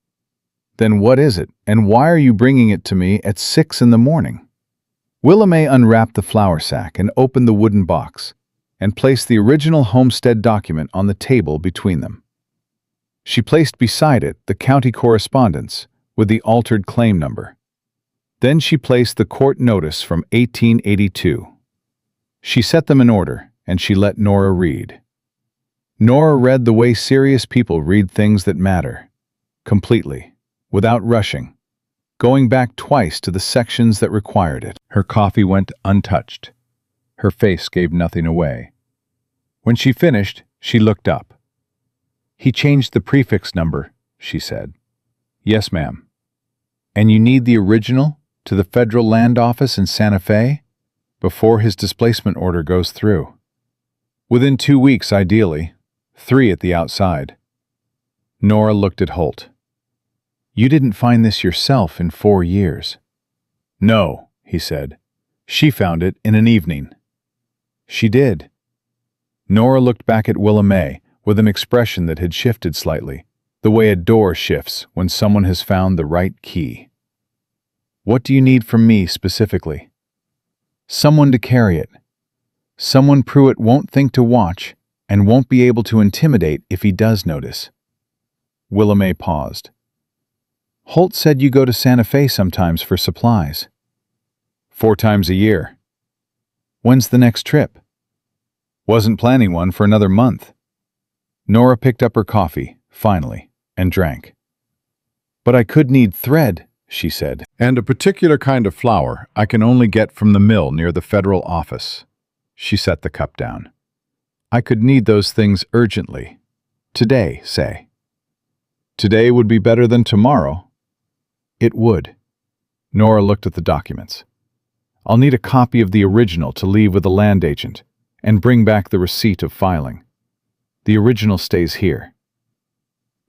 Speaker 1: Then what is it, and why are you bringing it to me at 6 in the morning? Willamay unwrapped the flour sack and opened the wooden box, and placed the original homestead document on the table between them. She placed beside it the county correspondence with the altered claim number. Then she placed the court notice from 1882. She set them in order, and she let Nora read. Nora read the way serious people read things that matter, completely, without rushing, going back twice to the sections that required it. Her coffee went untouched. Her face gave nothing away. When she finished, she looked up. He changed the prefix number, she said. Yes, ma'am. And you need the original to the Federal Land Office in Santa Fe before his displacement order goes through. Within 2 weeks, ideally, 3 at the outside. Nora looked at Holt. You didn't find this yourself in 4 years. No, he said. She found it in an evening. She did. Nora looked back at Willamay with an expression that had shifted slightly, the way a door shifts when someone has found the right key. What do you need from me specifically? Someone to carry it. Someone Pruitt won't think to watch and won't be able to intimidate if he does notice. Willamay paused. Holt said you go to Santa Fe sometimes for supplies. 4 times a year. When's the next trip? Wasn't planning one for another month. Nora picked up her coffee, finally, and drank. But I could need thread, she said, and a particular kind of flour I can only get from the mill near the federal office. She set the cup down. I could need those things urgently. Today, say. Today would be better than tomorrow. It would. Nora looked at the documents. I'll need a copy of the original to leave with the land agent and bring back the receipt of filing. The original stays here.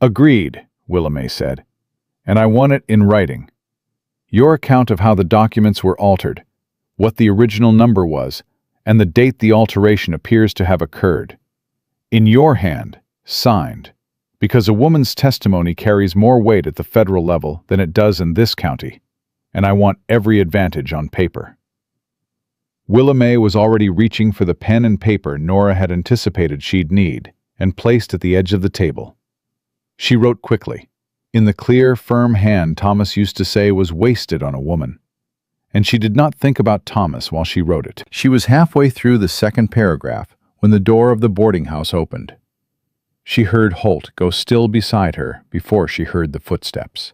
Speaker 1: Agreed, Willamay said, and I want it in writing. Your account of how the documents were altered, what the original number was, and the date the alteration appears to have occurred. In your hand, signed, because a woman's testimony carries more weight at the federal level than it does in this county, and I want every advantage on paper. Willamay was already reaching for the pen and paper Nora had anticipated she'd need, and placed at the edge of the table. She wrote quickly, in the clear, firm hand Thomas used to say was wasted on a woman. And she did not think about Thomas while she wrote it. She was halfway through the second paragraph when the door of the boarding house opened. She heard Holt go still beside her before she heard the footsteps.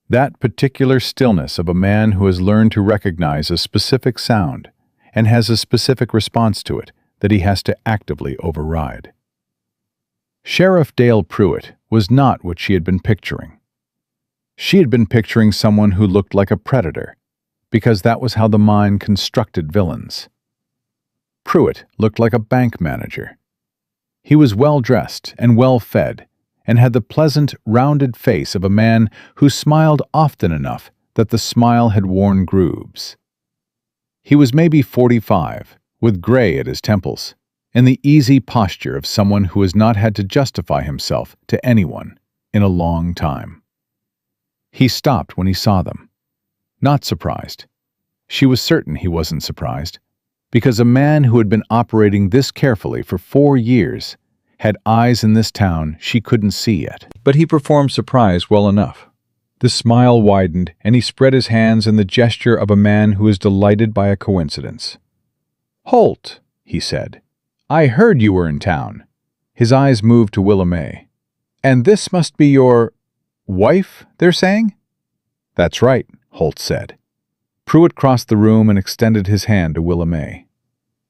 Speaker 1: That particular stillness of a man who has learned to recognize a specific sound and has a specific response to it that he has to actively override. Sheriff Dale Pruitt was not what she had been picturing. She had been picturing someone who looked like a predator, because that was how the mind constructed villains. Pruitt looked like a bank manager. He was well-dressed and well-fed, and had the pleasant, rounded face of a man who smiled often enough that the smile had worn grooves. He was maybe 45, with gray at his temples, and the easy posture of someone who has not had to justify himself to anyone in a long time. He stopped when he saw them. Not surprised. She was certain he wasn't surprised, because a man who had been operating this carefully for 4 years had eyes in this town she couldn't see yet. But he performed surprise well enough. The smile widened, and he spread his hands in the gesture of a man who is delighted by a coincidence. "Holt," he said, "I heard you were in town." His eyes moved to Willamay. "And this must be your wife, they're saying?" "That's right," Holt said. Pruitt crossed the room and extended his hand to Willamay.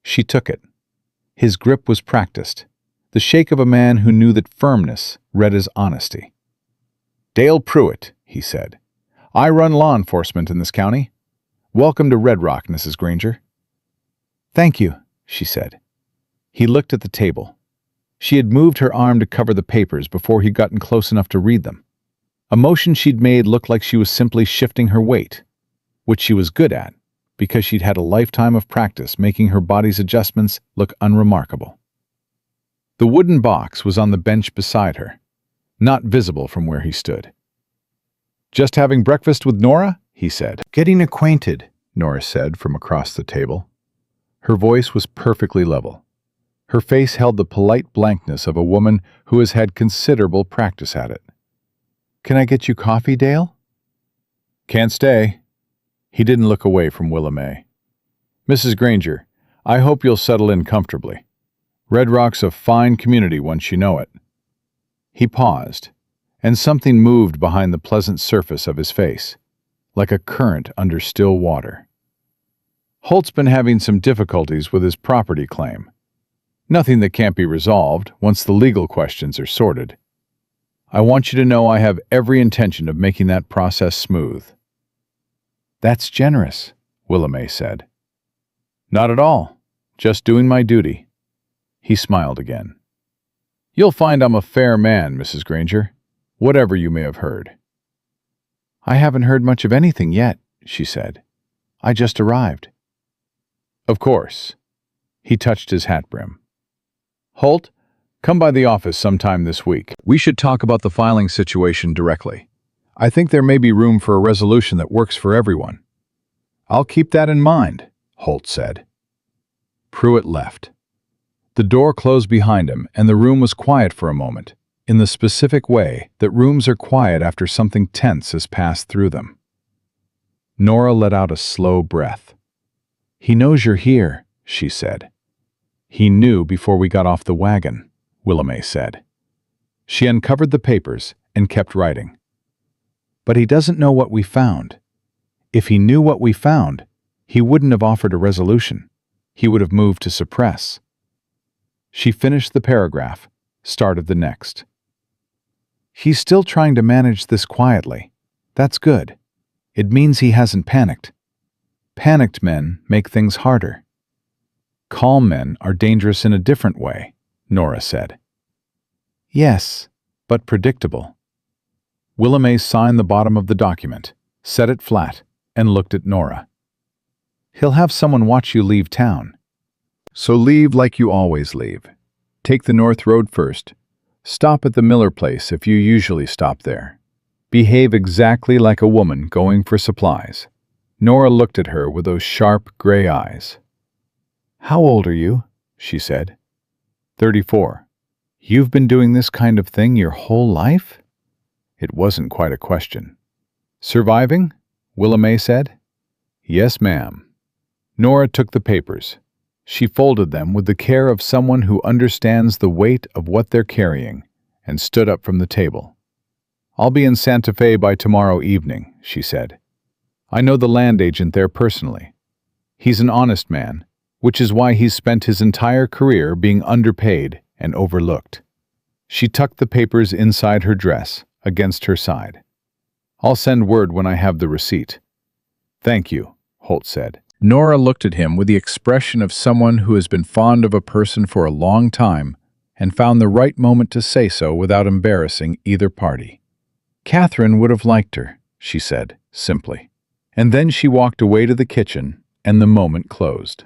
Speaker 1: She took it. His grip was practiced, the shake of a man who knew that firmness read as honesty. "Dale Pruitt," he said. "I run law enforcement in this county. Welcome to Red Rock, Mrs. Granger." "Thank you," she said. He looked at the table. She had moved her arm to cover the papers before he'd gotten close enough to read them. A motion she'd made looked like she was simply shifting her weight, which she was good at, because she'd had a lifetime of practice making her body's adjustments look unremarkable. The wooden box was on the bench beside her, not visible from where he stood. "Just having breakfast with Nora?" he said. "Getting acquainted," Nora said from across the table. Her voice was perfectly level. Her face held the polite blankness of a woman who has had considerable practice at it. "Can I get you coffee, Dale?" "Can't stay." He didn't look away from Willamay. "Mrs. Granger, I hope you'll settle in comfortably. Red Rock's a fine community once you know it." He paused, and something moved behind the pleasant surface of his face, like a current under still water. "Holt's been having some difficulties with his property claim. Nothing that can't be resolved once the legal questions are sorted. I want you to know I have every intention of making that process smooth." "That's generous," Willamay said. "Not at all. Just doing my duty." He smiled again. "You'll find I'm a fair man, Mrs. Granger, whatever you may have heard." "I haven't heard much of anything yet," she said. "I just arrived." "Of course." He touched his hat brim. "Holt, come by the office sometime this week. We should talk about the filing situation directly. I think there may be room for a resolution that works for everyone." "I'll keep that in mind," Holt said. Pruitt left. The door closed behind him, and the room was quiet for a moment, in the specific way that rooms are quiet after something tense has passed through them. Nora let out a slow breath. "He knows you're here," she said. "He knew before we got off the wagon," Willamay said. She uncovered the papers and kept writing. "But he doesn't know what we found. If he knew what we found, he wouldn't have offered a resolution. He would have moved to suppress." She finished the paragraph, started the next. He's still trying to manage this quietly. That's good. It means he hasn't panicked. Panicked men make things harder. Calm men are dangerous in a different way, Nora said. Yes, but predictable. Willamay signed the bottom of the document, set it flat, and looked at Nora. He'll have someone watch you leave town.
Speaker 2: So leave like you always leave. Take the North Road first. Stop at the Miller place if you usually stop there. Behave exactly like a woman going for supplies. Nora looked at her with those sharp gray eyes. How old are you? She said. 34. You've been doing this kind of thing your whole life? It wasn't quite a question. Surviving? Willamay said. Yes, ma'am. Nora took the papers. She folded them with the care of someone who understands the weight of what they're carrying, and stood up from the table. I'll be in Santa Fe by tomorrow evening, she said. I know the land agent there personally. He's an honest man, which is why he's spent his entire career being underpaid and overlooked. She tucked the papers inside her dress, against her side. I'll send word when I have the receipt. Thank you, Holt said. Nora looked at him with the expression of someone who has been fond of a person for a long time and found the right moment to say so without embarrassing either party. Catherine would have liked her, she said, simply. And then she walked away to the kitchen, and the moment closed.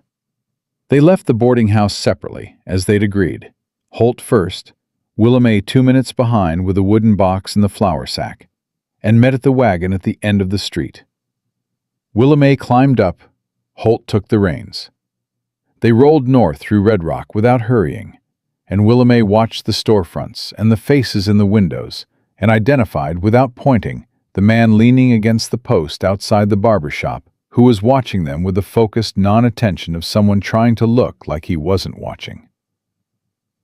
Speaker 2: They left the boarding house separately, as they'd agreed. Holt first, Willamay 2 minutes behind with a wooden box and the flour sack, and met at the wagon at the end of the street. Willamay climbed up, Holt took the reins. They rolled north through Red Rock without hurrying, and Willamay watched the storefronts and the faces in the windows, and identified, without pointing, the man leaning against the post outside the barber shop, who was watching them with the focused non-attention of someone trying to look like he wasn't watching.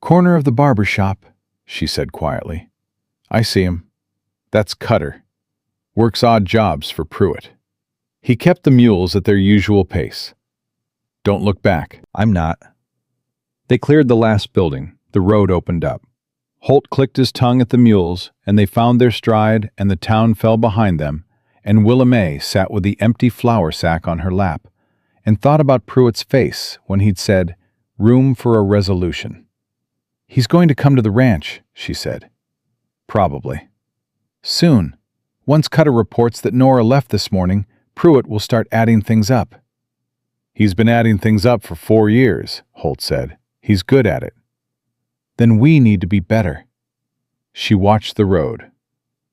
Speaker 2: Corner of the barber shop, she said quietly. I see him. That's Cutter. Works odd jobs for Pruitt. He kept the mules at their usual pace. Don't look back. I'm not. They cleared the last building. The road opened up. Holt clicked his tongue at the mules, and they found their stride, and the town fell behind them, and Willamay sat with the empty flour sack on her lap, and thought about Pruitt's face when he'd said, room for a resolution. He's going to come to the ranch, she said. Probably. Soon. Once Cutter reports that Nora left this morning, Pruitt will start adding things up. He's been adding things up for 4 years, Holt said. He's good at it. Then we need to be better. She watched the road.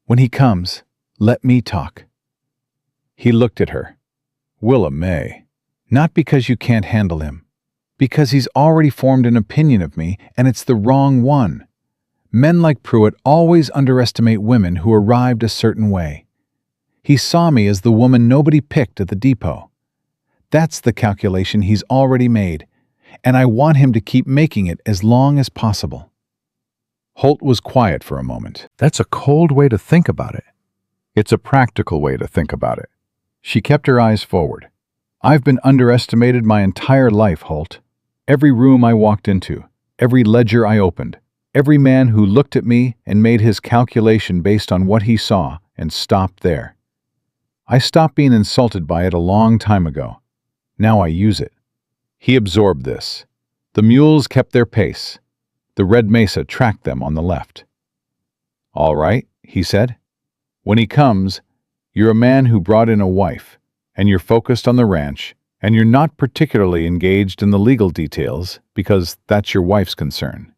Speaker 2: When he comes, let me talk. He looked at her. Willamay. Not because you can't handle him. Because he's already formed an opinion of me, and it's the wrong one. Men like Pruitt always underestimate women who arrived a certain way. He saw me as the woman nobody picked at the depot. That's the calculation he's already made, and I want him to keep making it as long as possible. Holt was quiet for a moment. That's a cold way to think about it. It's a practical way to think about it. She kept her eyes forward. I've been underestimated my entire life, Holt. Every room I walked into, every ledger I opened, every man who looked at me and made his calculation based on what he saw and stopped there. I stopped being insulted by it a long time ago. Now I use it. He absorbed this. The mules kept their pace. The red mesa tracked them on the left. All right, he said. When he comes, you're a man who brought in a wife, and you're focused on the ranch, and you're not particularly engaged in the legal details because that's your wife's concern.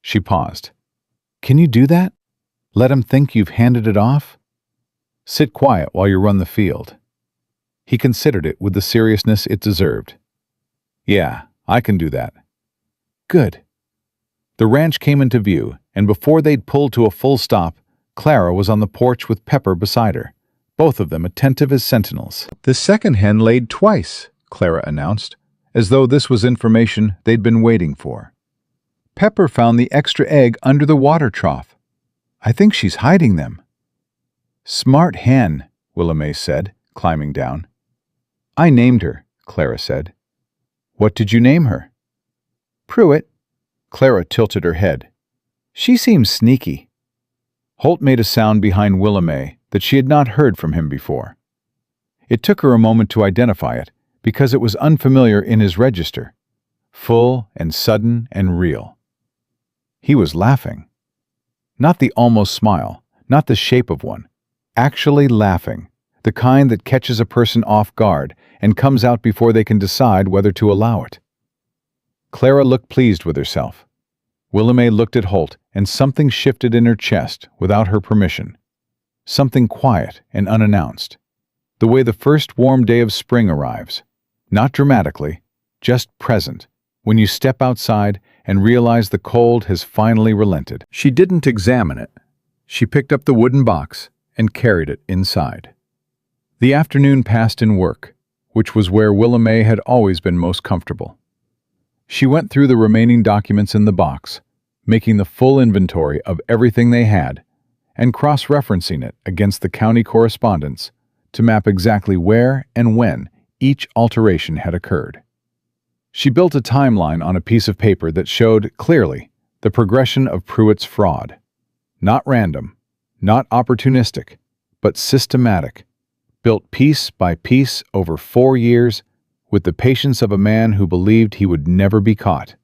Speaker 2: She paused. Can you do that? Let him think you've handed it off? Sit quiet while you run the field. He considered it with the seriousness it deserved. Yeah, I can do that. Good. The ranch came into view, and before they'd pulled to a full stop, Clara was on the porch with Pepper beside her, both of them attentive as sentinels. The second hen laid twice, Clara announced, as though this was information they'd been waiting for. Pepper found the extra egg under the water trough. I think she's hiding them. Smart hen, Willamay said, climbing down. I named her, Clara said. What did you name her? Pruitt. Clara tilted her head. "She seems sneaky." Holt made a sound behind Willamette that she had not heard from him before. It took her a moment to identify it, because it was unfamiliar in his register, full and sudden and real. He was laughing. Not the almost smile, not the shape of one, actually laughing, the kind that catches a person off guard and comes out before they can decide whether to allow it. Clara looked pleased with herself. Willamette looked at Holt, and something shifted in her chest without her permission. Something quiet and unannounced. The way the first warm day of spring arrives. Not dramatically, just present, when you step outside and realize the cold has finally relented. She didn't examine it. She picked up the wooden box and carried it inside. The afternoon passed in work, which was where Willamette had always been most comfortable. She went through the remaining documents in the box, making the full inventory of everything they had, and cross-referencing it against the county correspondence to map exactly where and when each alteration had occurred. She built a timeline on a piece of paper that showed clearly the progression of Pruitt's fraud. Not random, not opportunistic, but systematic, built piece by piece over 4 years with the patience of a man who believed he would never be caught,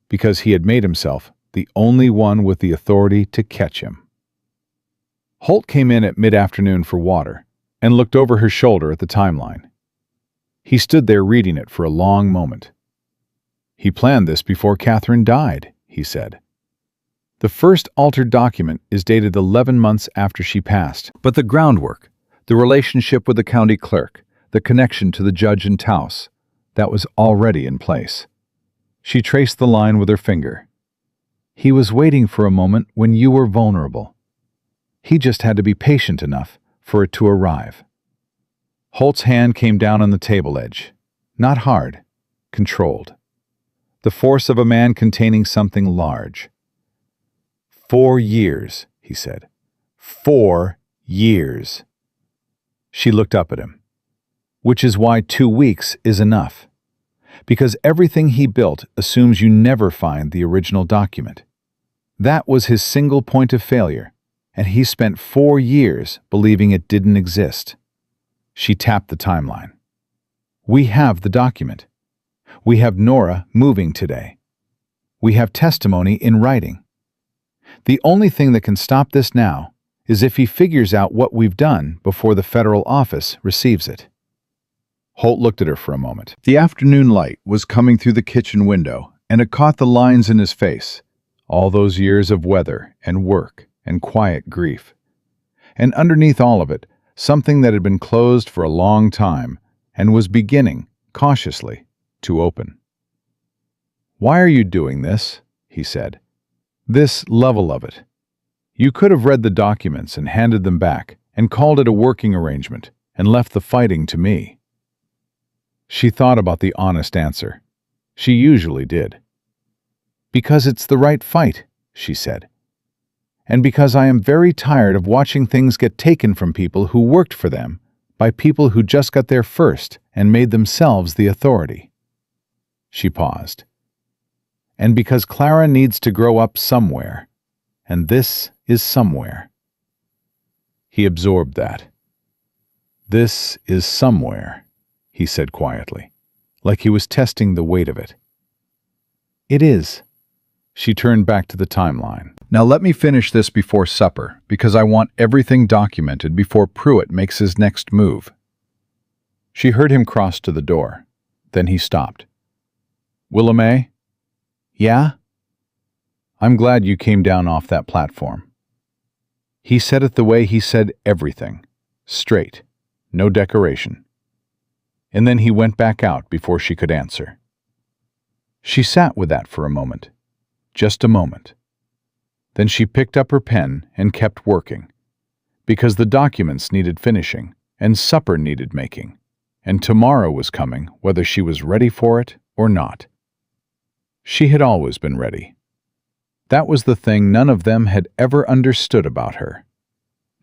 Speaker 2: because he had made himself the only one with the authority to catch him. Holt came in at mid-afternoon for water and looked over her shoulder at the timeline. He stood there reading it for a long moment. "He planned this before Catherine died," he said. "The first altered document is dated 11 months after she passed, but the groundwork, the relationship with the county clerk, the connection to the judge in Taos, that was already in place." She traced the line with her finger. "He was waiting for a moment when you were vulnerable. He just had to be patient enough for it to arrive." Holt's hand came down on the table edge. Not hard, controlled. The force of a man containing something large. 4 years, he said. 4 years. She looked up at him. "Which is why 2 weeks is enough. Because everything he built assumes you never find the original document. That was his single point of failure, and he spent 4 years believing it didn't exist." She tapped the timeline. "We have the document. We have Nora moving today. We have testimony in writing. The only thing that can stop this now is if he figures out what we've done before the federal office receives it." Holt looked at her for a moment. The afternoon light was coming through the kitchen window, and it caught the lines in his face, all those years of weather and work and quiet grief. And underneath all of it, something that had been closed for a long time and was beginning, cautiously, to open. "Why are you doing this?" he said. "This level of it. You could have read the documents and handed them back and called it a working arrangement and left the fighting to me." She thought about the honest answer. She usually did. "Because it's the right fight," she said. "And because I am very tired of watching things get taken from people who worked for them by people who just got there first and made themselves the authority." She paused. "And because Clara needs to grow up somewhere, and this is somewhere." He absorbed that. "This is somewhere," he said quietly, like he was testing the weight of it. "It is." She turned back to the timeline. "Now let me finish this before supper, because I want everything documented before Pruitt makes his next move." She heard him cross to the door. Then he stopped. "Willamette?" "Yeah?" "I'm glad you came down off that platform." He said it the way he said everything. Straight. No decoration. And then he went back out before she could answer. She sat with that for a moment. Just a moment. Then she picked up her pen and kept working, because the documents needed finishing, and supper needed making, and tomorrow was coming whether she was ready for it or not. She had always been ready. That was the thing none of them had ever understood about her.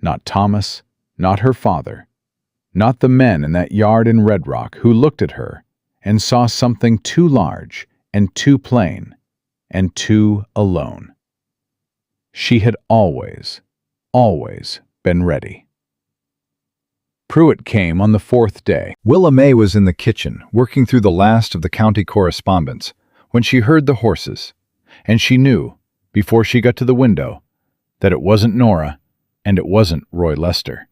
Speaker 2: Not Thomas, not her father, not the men in that yard in Red Rock who looked at her and saw something too large and too plain, and 2 alone. She had always been ready. Pruitt came on the 4th day.
Speaker 1: Willa May was in the kitchen, working through the last of the county correspondence, when she heard the horses, and she knew, before she got to the window, that it wasn't Nora, and it wasn't Roy Lester,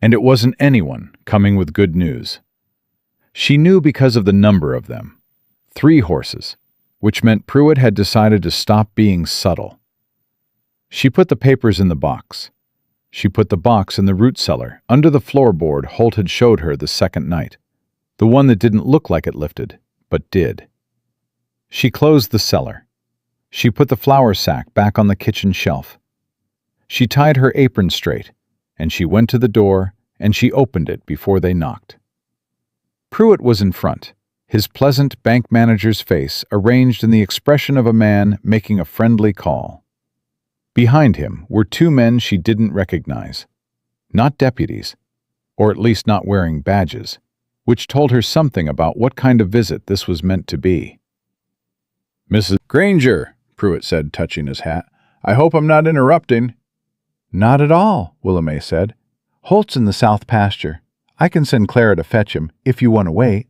Speaker 1: and it wasn't anyone coming with good news. She knew because of the number of them. 3 horses, which meant Pruitt had decided to stop being subtle. She put the papers in the box. She put the box in the root cellar, under the floorboard Holt had showed her the second night, the one that didn't look like it lifted, but did. She closed the cellar. She put the flour sack back on the kitchen shelf. She tied her apron straight, and she went to the door, and she opened it before they knocked. Pruitt was in front, his pleasant bank manager's face arranged in the expression of a man making a friendly call. Behind him were 2 men she didn't recognize. Not deputies, or at least not wearing badges, which told her something about what kind of visit this was meant to be.
Speaker 2: "Mrs. Granger," Pruitt said, touching his hat. "I hope I'm not interrupting."
Speaker 1: "Not at all," Willa May said. "Holt's in the south pasture. I can send Clara to fetch him, if you want to wait."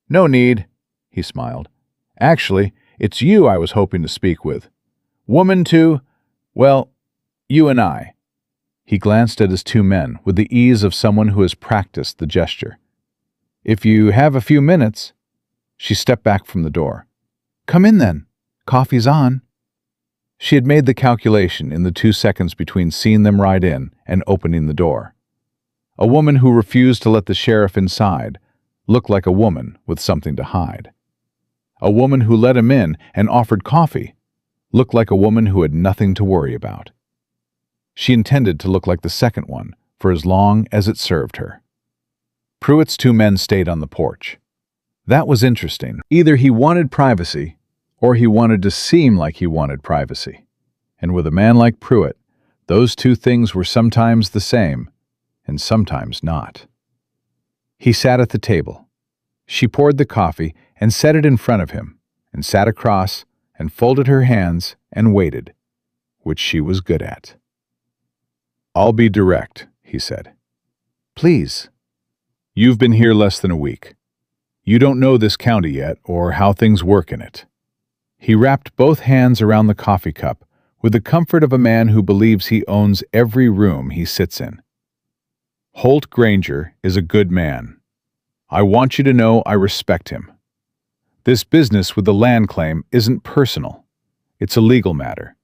Speaker 2: "No need," he smiled. "Actually, it's you I was hoping to speak with. Woman to, well, you and I." He glanced at his 2 men with the ease of someone who has practiced the gesture. "If you have a few minutes." She stepped back from the door.
Speaker 1: "Come in then. Coffee's on."
Speaker 2: She had made the calculation in the 2 seconds between seeing them ride in and opening the door. A woman who refused to let the sheriff inside looked like a woman with something to hide. A woman who let him in and offered coffee looked like a woman who had nothing to worry about. She intended to look like the second one for as long as it served her. Pruitt's 2 men stayed on the porch. That was interesting. Either he wanted privacy, or he wanted to seem like he wanted privacy. And with a man like Pruitt, those 2 things were sometimes the same, and sometimes not. He sat at the table. She poured the coffee and set it in front of him, and sat across and folded her hands and waited, which she was good at. "I'll be direct," he said.
Speaker 1: "Please."
Speaker 2: "You've been here less than a week. You don't know this county yet or how things work in it." He wrapped both hands around the coffee cup with the comfort of a man who believes he owns every room he sits in. "Holt Granger is a good man. I want you to know I respect him. This business with the land claim isn't personal. It's a legal matter,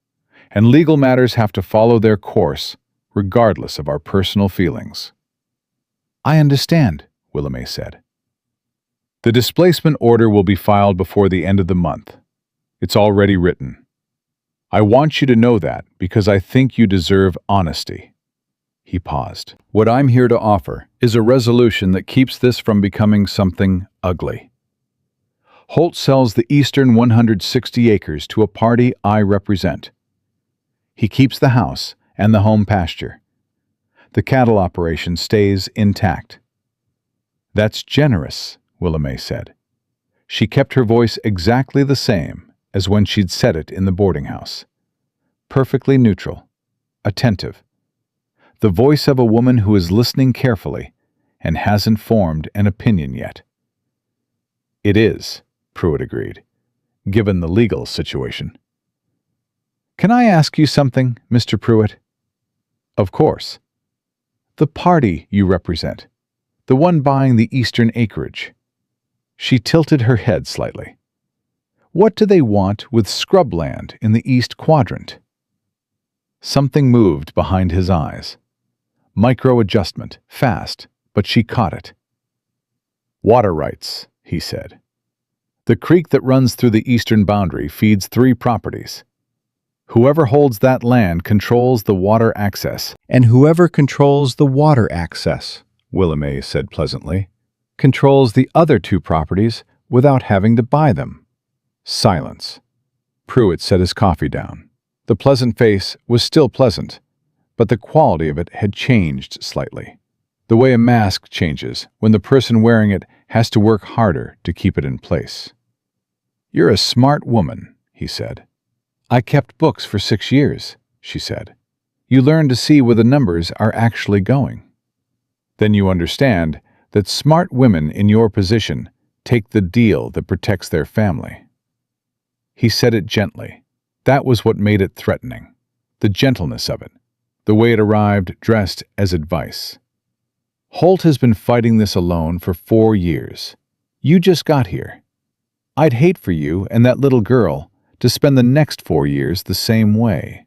Speaker 2: and legal matters have to follow their course regardless of our personal feelings."
Speaker 1: "I understand," Willa May said.
Speaker 2: "The displacement order will be filed before the end of the month. It's already written. I want you to know that because I think you deserve honesty." He paused. "What I'm here to offer is a resolution that keeps this from becoming something ugly. Holt sells the eastern 160 acres to a party I represent. He keeps the house and the home pasture. The cattle operation stays intact." "That's generous," Willa May said. She kept her voice exactly the same as when she'd said it in the boarding house. Perfectly neutral, attentive. The voice of a woman who is listening carefully and hasn't formed an opinion yet. "It is," Pruitt agreed, "given the legal situation."
Speaker 1: "Can I ask you something, Mr. Pruitt?"
Speaker 2: "Of course."
Speaker 1: "The party you represent, the one buying the eastern acreage." She tilted her head slightly. "What do they want with scrubland in the east quadrant?" Something moved behind his eyes. Micro-adjustment, fast, but she caught it.
Speaker 2: "Water rights," he said. "The creek that runs through the eastern boundary feeds 3 properties. Whoever holds that land controls the water access."
Speaker 1: "And whoever controls the water access," Willa May said pleasantly, "controls the other 2 properties without having to buy them."
Speaker 2: Silence. Pruitt set his coffee down. The pleasant face was still pleasant, but the quality of it had changed slightly. The way a mask changes when the person wearing it has to work harder to keep it in place. "You're a smart woman," he said.
Speaker 1: I kept books for 6 years, she said. You learn to see where the numbers are actually going. Then you understand that smart women in your position take the deal that protects their family. He said it gently. That was what made it threatening. The gentleness of it. The way it arrived dressed as advice. Holt has been fighting this alone for 4 years. You just got here. I'd hate for you and that little girl to spend the next 4 years the same way.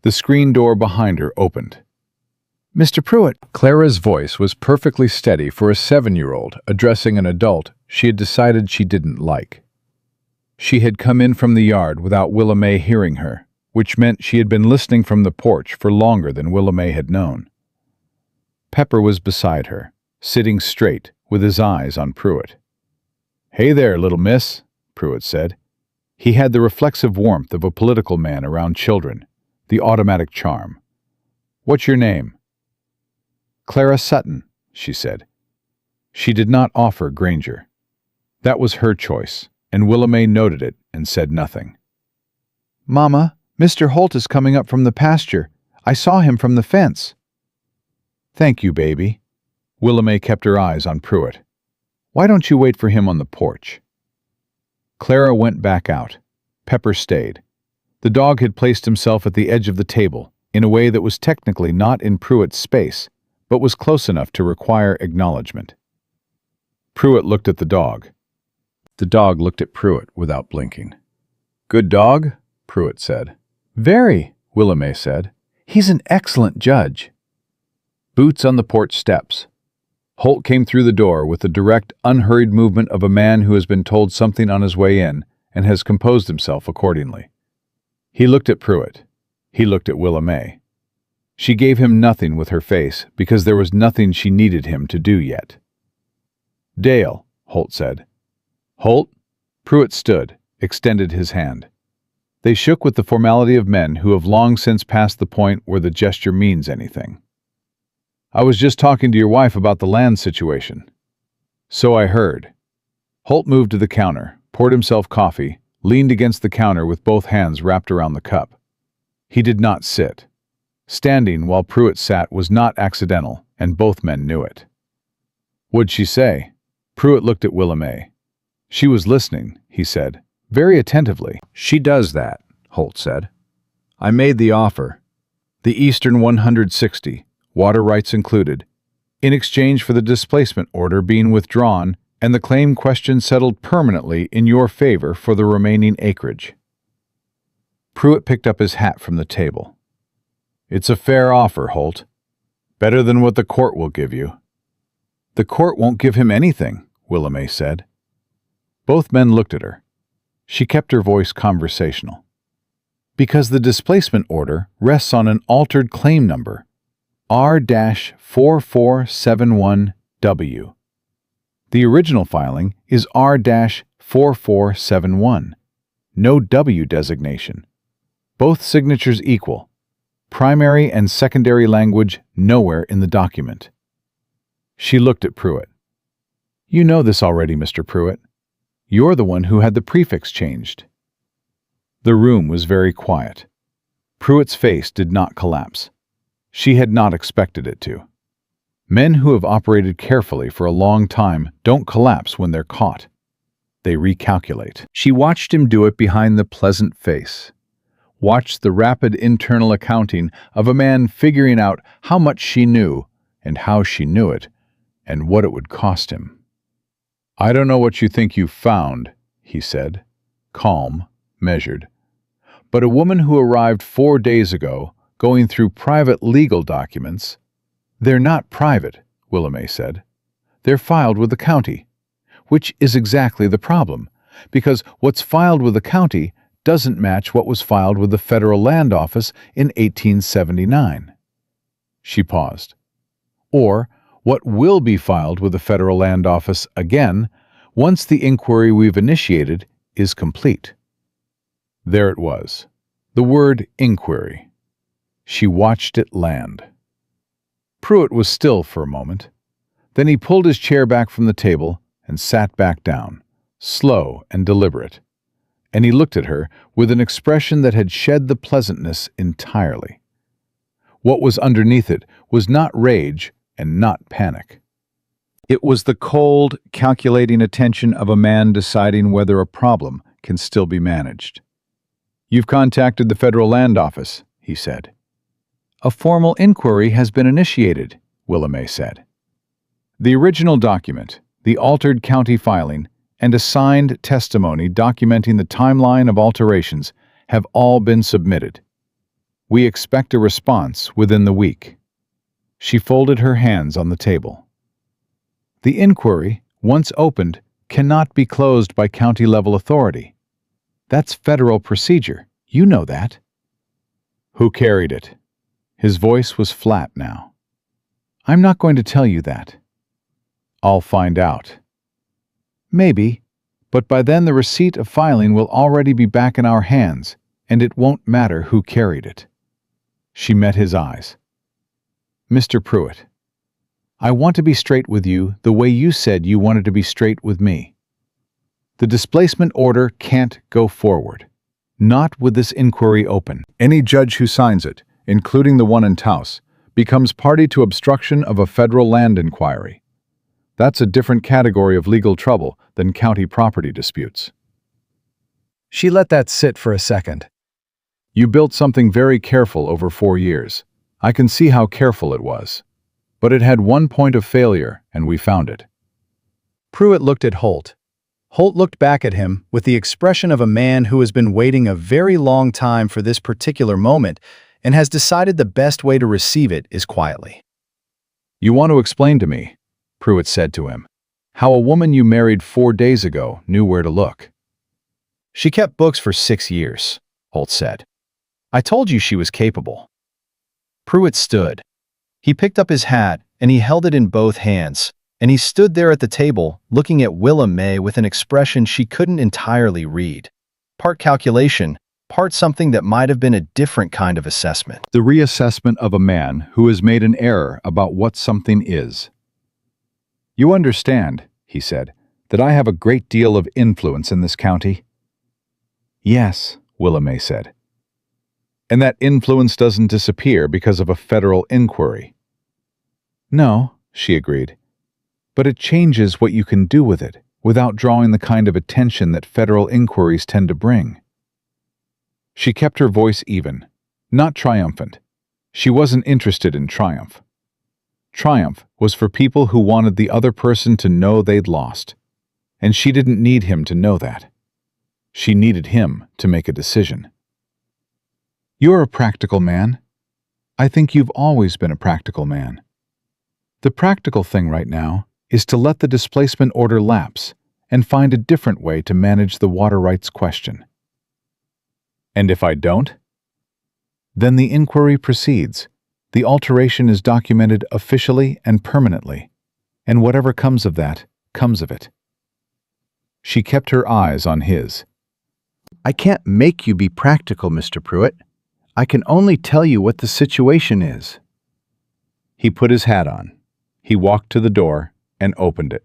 Speaker 1: The screen door behind her opened. Mr. Pruitt. Clara's voice was perfectly steady for a 7-year-old addressing an adult she had decided she didn't like. She had come in from the yard without Willa May hearing her, which meant she had been listening from the porch for longer than Willa May had known. Pepper was beside her, sitting straight, with his eyes on Pruitt. "Hey there, little miss," Pruitt said. He had the reflexive warmth of a political man around children, the automatic charm. "What's your name?" "Clara Sutton," she said. She did not offer Granger. That was her choice, and Willa May noted it and said nothing. "Mama, Mr. Holt is coming up from the pasture. I saw him from the fence." "Thank you, baby." Willa May kept her eyes on Pruitt. "Why don't you wait for him on the porch?" Clara went back out. Pepper stayed. The dog had placed himself at the edge of the table, in a way that was technically not in Pruitt's space, but was close enough to require acknowledgement. Pruitt looked at the dog. The dog looked at Pruitt without blinking. "Good dog?" Pruitt said. "Very," Willa May said. "He's an excellent judge." Boots on the porch steps. Holt came through the door with the direct, unhurried movement of a man who has been told something on his way in and has composed himself accordingly. He looked at Pruitt. He looked at Willa May. She gave him nothing with her face because there was nothing she needed him to do yet. "Dale," Holt said. "Holt?" Pruitt stood, extended his hand. They shook with the formality of men who have long since passed the point where the gesture means anything. "I was just talking to your wife about the land situation." "So I heard." Holt moved to the counter, poured himself coffee, leaned against the counter with both hands wrapped around the cup. He did not sit. Standing while Pruitt sat was not accidental, and both men knew it. "What'd she say?" Pruitt looked at Willa May. "She was listening," he said, very attentively. "She does that," Holt said. "I made the offer. The Eastern 160, water rights included, in exchange for the displacement order being withdrawn and the claim question settled permanently in your favor for the remaining acreage." Pruitt picked up his hat from the table. "It's a fair offer, Holt. Better than what the court will give you." "The court won't give him anything," Willa May said. Both men looked at her. She kept her voice conversational. "Because the displacement order rests on an altered claim number, R-4471W. The original filing is R-4471. No W designation. Both signatures equal. Primary and secondary language nowhere in the document." She looked at Pruitt. "You know this already, Mr. Pruitt. You're the one who had the prefix changed." The room was very quiet. Pruitt's face did not collapse. She had not expected it to. Men who have operated carefully for a long time don't collapse when they're caught. They recalculate. She watched him do it behind the pleasant face. Watched the rapid internal accounting of a man figuring out how much she knew and how she knew it and what it would cost him. "I don't know what you think you've found," he said, calm, measured. "But a woman who arrived 4 days ago, going through private legal documents—" "They're not private," Willa May said. "They're filed with the county, which is exactly the problem, because what's filed with the county doesn't match what was filed with the Federal Land Office in 1879. She paused. "Or what will be filed with the Federal Land Office again once the inquiry we've initiated is complete." There it was, the word inquiry. She watched it land. Pruitt was still for a moment. Then he pulled his chair back from the table and sat back down, slow and deliberate. and he looked at her with an expression that had shed the pleasantness entirely. What was underneath it was not rage and not panic. It was the cold, calculating attention of a man deciding whether a problem can still be managed. "You've contacted the Federal Land Office," he said. "A formal inquiry has been initiated," Willamay said. The original document, the altered county filing, and a signed testimony documenting the timeline of alterations have all been submitted. We expect a response within the week. She folded her hands on the table. The inquiry, once opened, cannot be closed by county-level authority. That's federal procedure. You know that. Who carried it? His voice was flat now. I'm not going to tell you that. I'll find out. Maybe, but by then the receipt of filing will already be back in our hands, and it won't matter who carried it. She met his eyes. Mr. Pruitt, I want to be straight with you the way you said you wanted to be straight with me. The displacement order can't go forward. Not with this inquiry open. Any judge who signs it, including the one in Taos, becomes party to obstruction of a federal land inquiry. That's a different category of legal trouble than county property disputes.
Speaker 2: She let that sit for a second.
Speaker 1: You built something very careful over 4 years. I can see how careful it was. But it had one point of failure, and we found it.
Speaker 2: Pruitt looked at Holt. Holt looked back at him with the expression of a man who has been waiting a very long time for this particular moment and has decided the best way to receive it is quietly.
Speaker 1: You want to explain to me, Pruitt said to him, how a woman you married 4 days ago knew where to look.
Speaker 2: She kept books for 6 years, Holt said. I told you she was capable. Pruitt stood. He picked up his hat and he held it in both hands, and he stood there at the table looking at Willamay with an expression she couldn't entirely read. Part calculation, part something that might have been a different kind of assessment.
Speaker 1: The reassessment of a man who has made an error about what something is. You understand, he said, that I have a great deal of influence in this county? Yes, Willamay said. And that influence doesn't disappear because of a federal inquiry? No, she agreed. But it changes what you can do with it without drawing the kind of attention that federal inquiries tend to bring. She kept her voice even, not triumphant. She wasn't interested in triumph. Triumph was for people who wanted the other person to know they'd lost, and she didn't need him to know that. She needed him to make a decision. You're a practical man. I think you've always been a practical man. The practical thing right now is to let the displacement order lapse and find a different way to manage the water rights question. And if I don't? Then the inquiry proceeds. The alteration is documented officially and permanently, and whatever comes of that, comes of it. She kept her eyes on his. I can't make you be practical, Mr. Pruitt. I can only tell you what the situation is. He put his hat on. He walked to the door and opened it.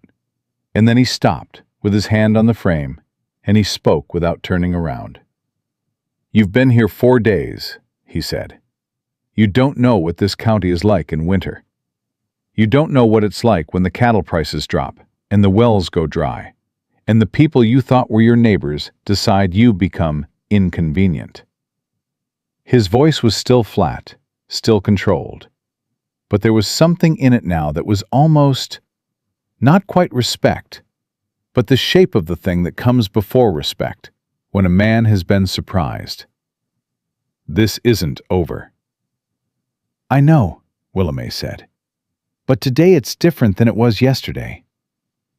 Speaker 1: And then he stopped with his hand on the frame, and he spoke without turning around. You've been here 4 days, he said. You don't know what this county is like in winter. You don't know what it's like when the cattle prices drop and the wells go dry, and the people you thought were your neighbors decide you become inconvenient. His voice was still flat, still controlled, but there was something in it now that was almost, not quite respect, but the shape of the thing that comes before respect when a man has been surprised. This isn't over. I know, Willamay said, but today it's different than it was yesterday,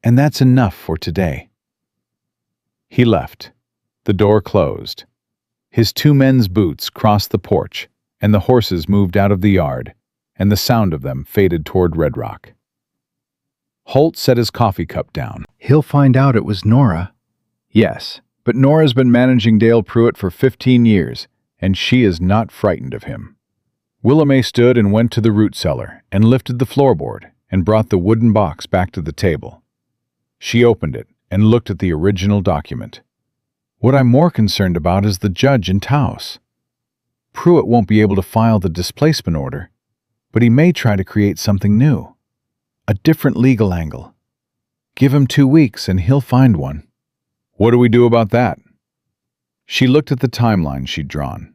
Speaker 1: and that's enough for today. He left. The door closed. His 2 men's boots crossed the porch, and the horses moved out of the yard, and the sound of them faded toward Red Rock. Holt set his coffee cup down. He'll find out it was Nora. Yes, but Nora's been managing Dale Pruitt for 15 years, and she is not frightened of him. Willamay stood and went to the root cellar and lifted the floorboard and brought the wooden box back to the table. She opened it and looked at the original document. What I'm more concerned about is the judge in Taos. Pruitt won't be able to file the displacement order, but he may try to create something new. A different legal angle. Give him 2 weeks and he'll find one. What do we do about that? She looked at the timeline she'd drawn.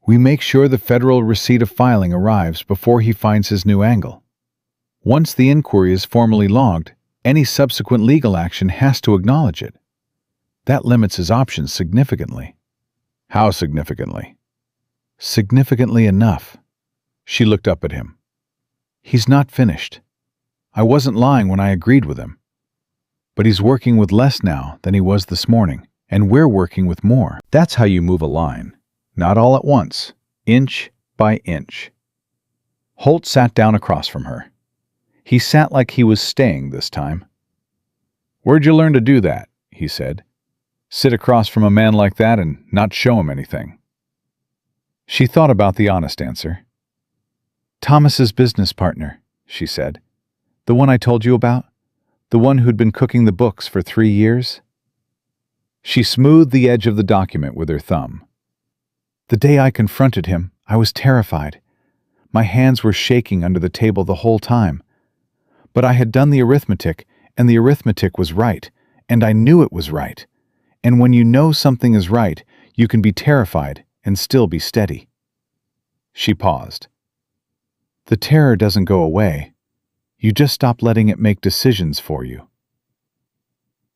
Speaker 1: We make sure the federal receipt of filing arrives before he finds his new angle. Once the inquiry is formally logged, any subsequent legal action has to acknowledge it. That limits his options significantly. How significantly? Significantly enough. She looked up at him. He's not finished. I wasn't lying when I agreed with him. But he's working with less now than he was this morning, and we're working with more. That's how you move a line. Not all at once, inch by inch. Holt sat down across from her. He sat like he was staying this time. Where'd you learn to do that? He said. Sit across from a man like that and not show him anything. She thought about the honest answer. Thomas's business partner, she said. The one I told you about? The one who'd been cooking the books for 3 years? She smoothed the edge of the document with her thumb. The day I confronted him, I was terrified. My hands were shaking under the table the whole time. But I had done the arithmetic, and the arithmetic was right, and I knew it was right. And when you know something is right, you can be terrified and still be steady. She paused. The terror doesn't go away. You just stop letting it make decisions for you.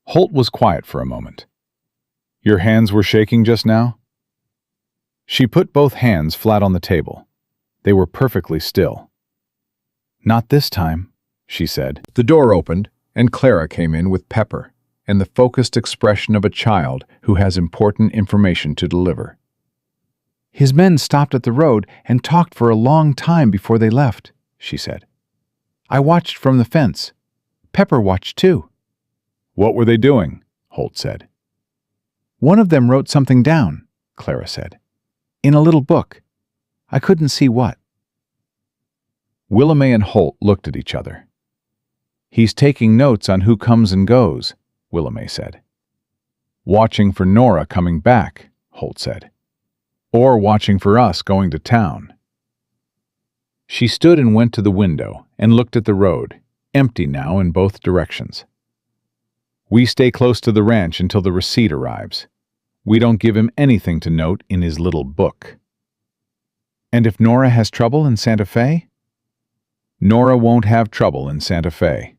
Speaker 1: Holt was quiet for a moment. Your hands were shaking just now? She put both hands flat on the table. They were perfectly still. Not this time, she said. The door opened, and Clara came in with Pepper and the focused expression of a child who has important information to deliver. His men stopped at the road and talked for a long time before they left, she said. I watched from the fence. Pepper watched too. What were they doing? Holt said. One of them wrote something down, Clara said. In a little book. I couldn't see what. Willamay and Holt looked at each other. He's taking notes on who comes and goes, Willamay said. Watching for Nora coming back, Holt said. Or watching for us going to town. She stood and went to the window and looked at the road, empty now in both directions. We stay close to the ranch until the receipt arrives. We don't give him anything to note in his little book. And if Nora has trouble in Santa Fe? Nora won't have trouble in Santa Fe.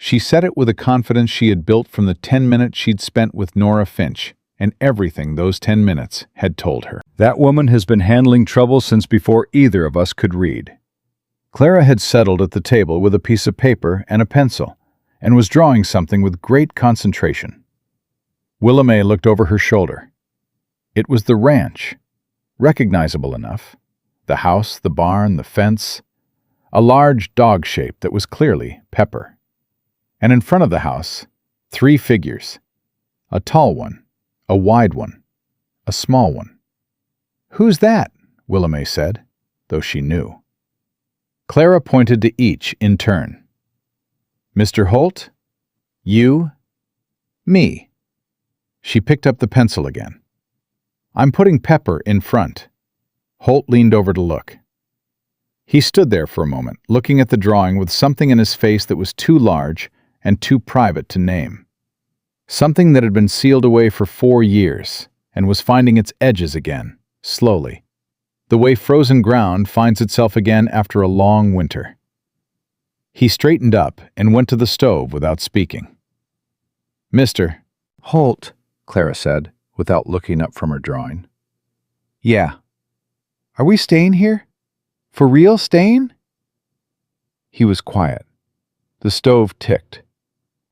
Speaker 1: She said it with a confidence she had built from the 10 minutes she'd spent with Nora Finch, and everything those 10 minutes had told her. That woman has been handling trouble since before either of us could read. Clara had settled at the table with a piece of paper and a pencil, and was drawing something with great concentration. Willamay looked over her shoulder. It was the ranch, recognizable enough. The house, the barn, the fence. A large dog shape that was clearly Pepper. And in front of the house, 3 figures. A tall one, a wide one, a small one. Who's that? Willamay said, though she knew. Clara pointed to each in turn. Mr. Holt? You? Me. She picked up the pencil again. I'm putting Pepper in front. Holt leaned over to look. He stood there for a moment, looking at the drawing with something in his face that was too large and too private to name. Something that had been sealed away for 4 years and was finding its edges again, slowly. The way frozen ground finds itself again after a long winter. He straightened up and went to the stove without speaking. Mr. Holt, Clara said, without looking up from her drawing. Yeah. Are we staying here? For real staying? He was quiet. The stove ticked.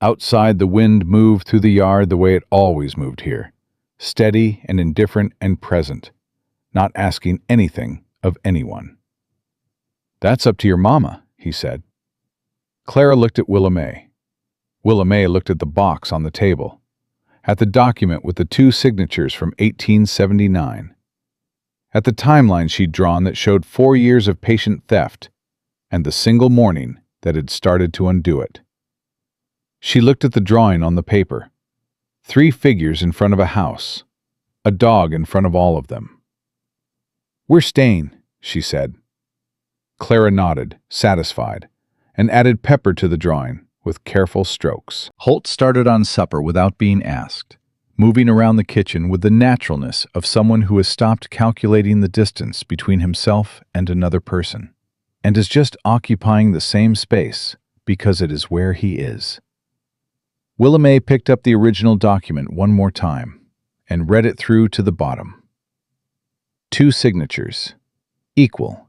Speaker 1: Outside, the wind moved through the yard the way it always moved here, steady and indifferent and present, not asking anything of anyone. That's up to your mama, he said. Clara looked at Willamay. Willamay looked at the box on the table, at the document with the 2 signatures from 1879, at the timeline she'd drawn that showed 4 years of patient theft, and the single morning that had started to undo it. She looked at the drawing on the paper. 3 figures in front of a house, a dog in front of all of them. "We're staying," she said. Clara nodded, satisfied, and added pepper to the drawing with careful strokes.
Speaker 2: Holt started on supper without being asked, moving around the kitchen with the naturalness of someone who has stopped calculating the distance between himself and another person, and is just occupying the same space because it is where he is. Willamay picked up the original document one more time and read it through to the bottom. 2 signatures, equal,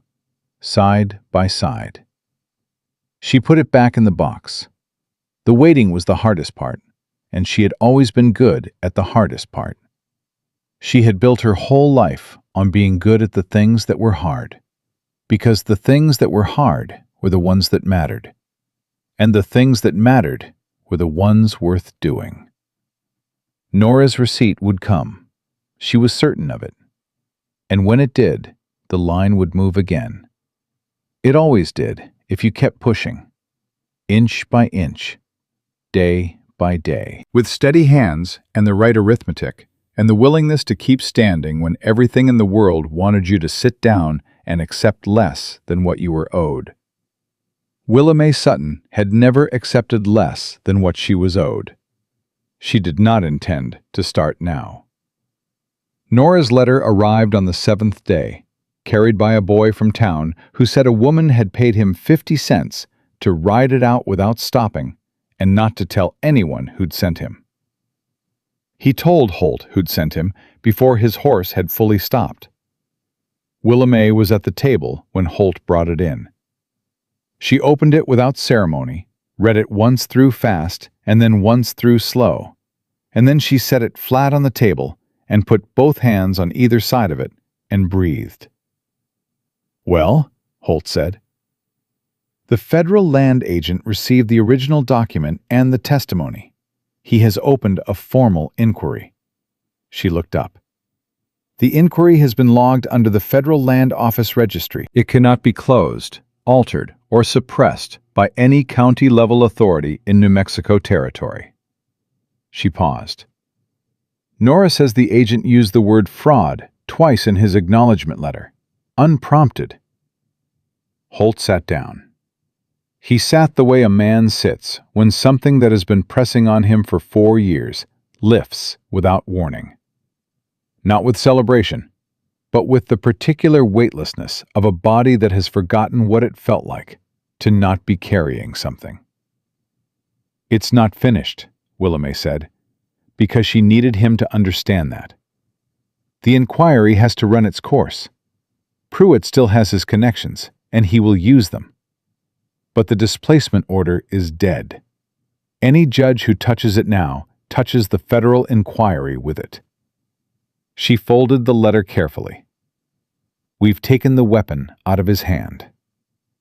Speaker 2: side by side. She put it back in the box. The waiting was the hardest part, and she had always been good at the hardest part. She had built her whole life on being good at the things that were hard, because the things that were hard were the ones that mattered, and the things that mattered were the ones worth doing. Nora's receipt would come. She was certain of it. And when it did, the line would move again. It always did if you kept pushing, inch by inch, day by day. With steady hands and the right arithmetic, and the willingness to keep standing when everything in the world wanted you to sit down and accept less than what you were owed. Willamay Sutton had never accepted less than what she was owed. She did not intend to start now. Nora's letter arrived on the 7th day, carried by a boy from town who said a woman had paid him 50 cents to ride it out without stopping and not to tell anyone who'd sent him. He told Holt who'd sent him before his horse had fully stopped. Willamay was at the table when Holt brought it in. She opened it without ceremony, read it once through fast and then once through slow, and then she set it flat on the table and put both hands on either side of it and breathed. "Well," Holt said. "The federal land agent received the original document and the testimony. He has opened a formal inquiry." She looked up. "The inquiry has been logged under the Federal Land Office Registry. It cannot be closed, altered, or suppressed by any county-level authority in New Mexico territory." She paused. "Nora says the agent used the word fraud twice in his acknowledgement letter, unprompted." Holt sat down. He sat the way a man sits when something that has been pressing on him for 4 years lifts without warning. Not with celebration, but with the particular weightlessness of a body that has forgotten what it felt like to not be carrying something. "It's not finished," Willamay said, because she needed him to understand that. "The inquiry has to run its course. Pruitt still has his connections, and he will use them. But the displacement order is dead. Any judge who touches it now touches the federal inquiry with it." She folded the letter carefully. "We've taken the weapon out of his hand.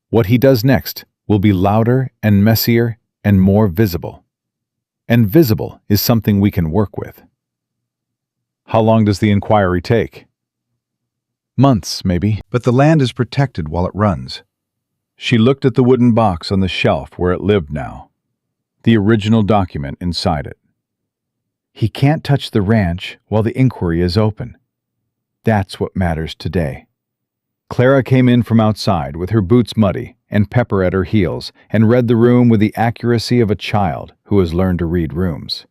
Speaker 2: What he does next will be louder and messier and more visible. And visible is something we can work with." "How long does the inquiry take?" "Months, maybe, but the land is protected while it runs." She looked at the wooden box on the shelf where it lived now, the original document inside it. "He can't touch the ranch while the inquiry is open. That's what matters today." Clara came in from outside with her boots muddy and Pepper at her heels and read the room with the accuracy of a child who has learned to read rooms.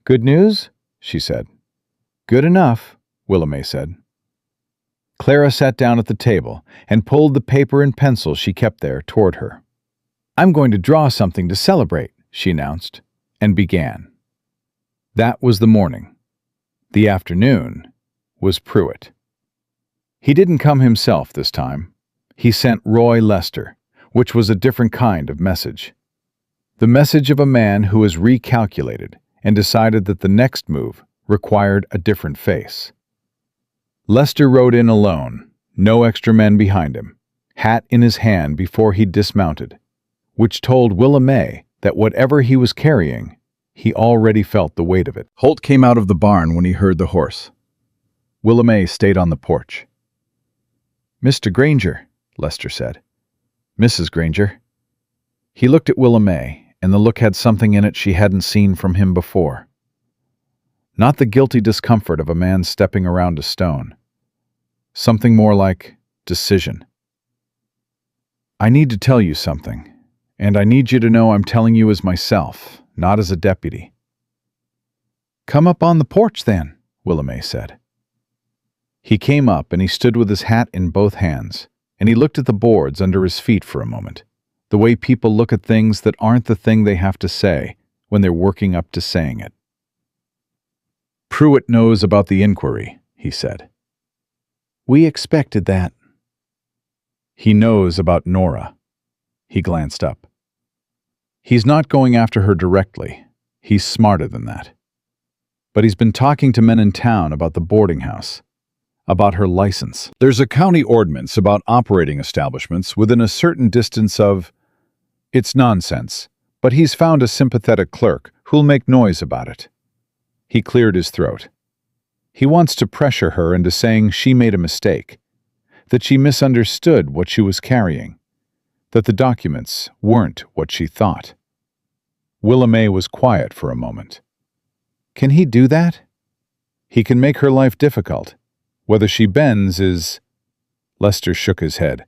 Speaker 2: "Good news?" she said. "Good enough," Willamay said. Clara sat down at the table and pulled the paper and pencil she kept there toward her. "I'm going to draw something to celebrate," she announced, and began. That was the morning. The afternoon was Pruitt. He didn't come himself this time. He sent Roy Lester, which was a different kind of message. The message of a man who has recalculated and decided that the next move required a different face. Lester rode in alone, no extra men behind him, hat in his hand before he dismounted, which told Willamay that whatever he was carrying, he already felt the weight of it. Holt came out of the barn when he heard the horse. Willamay stayed on the porch. "Mr. Granger," Lester said. "Mrs. Granger." He looked at Willamay, and the look had something in it she hadn't seen from him before.
Speaker 1: not the guilty discomfort of a man stepping around a stone. Something more like decision. I need to tell you something, and I need you to know I'm telling you as myself, not as a deputy. Come up on the porch then, Willamay said. He came up and he stood with his hat in both hands, and he looked at the boards under his feet for a moment, the way people look at things that aren't the thing they have to say when they're working up to saying it. Pruitt knows about the inquiry, he said. We expected that. He knows about Nora. He glanced up. He's not going after her directly. He's smarter than that. But he's been talking to men in town about the boarding house, about her license. There's a county ordinance about operating establishments within a certain distance of... It's nonsense, but he's found a sympathetic clerk who'll make noise about it. He cleared his throat. He wants to pressure her into saying she made a mistake, that she misunderstood what she was carrying, that the documents weren't what she thought. Willamay was quiet for a moment. Can he do that? He can make her life difficult. Whether she bends is... Lester shook his head.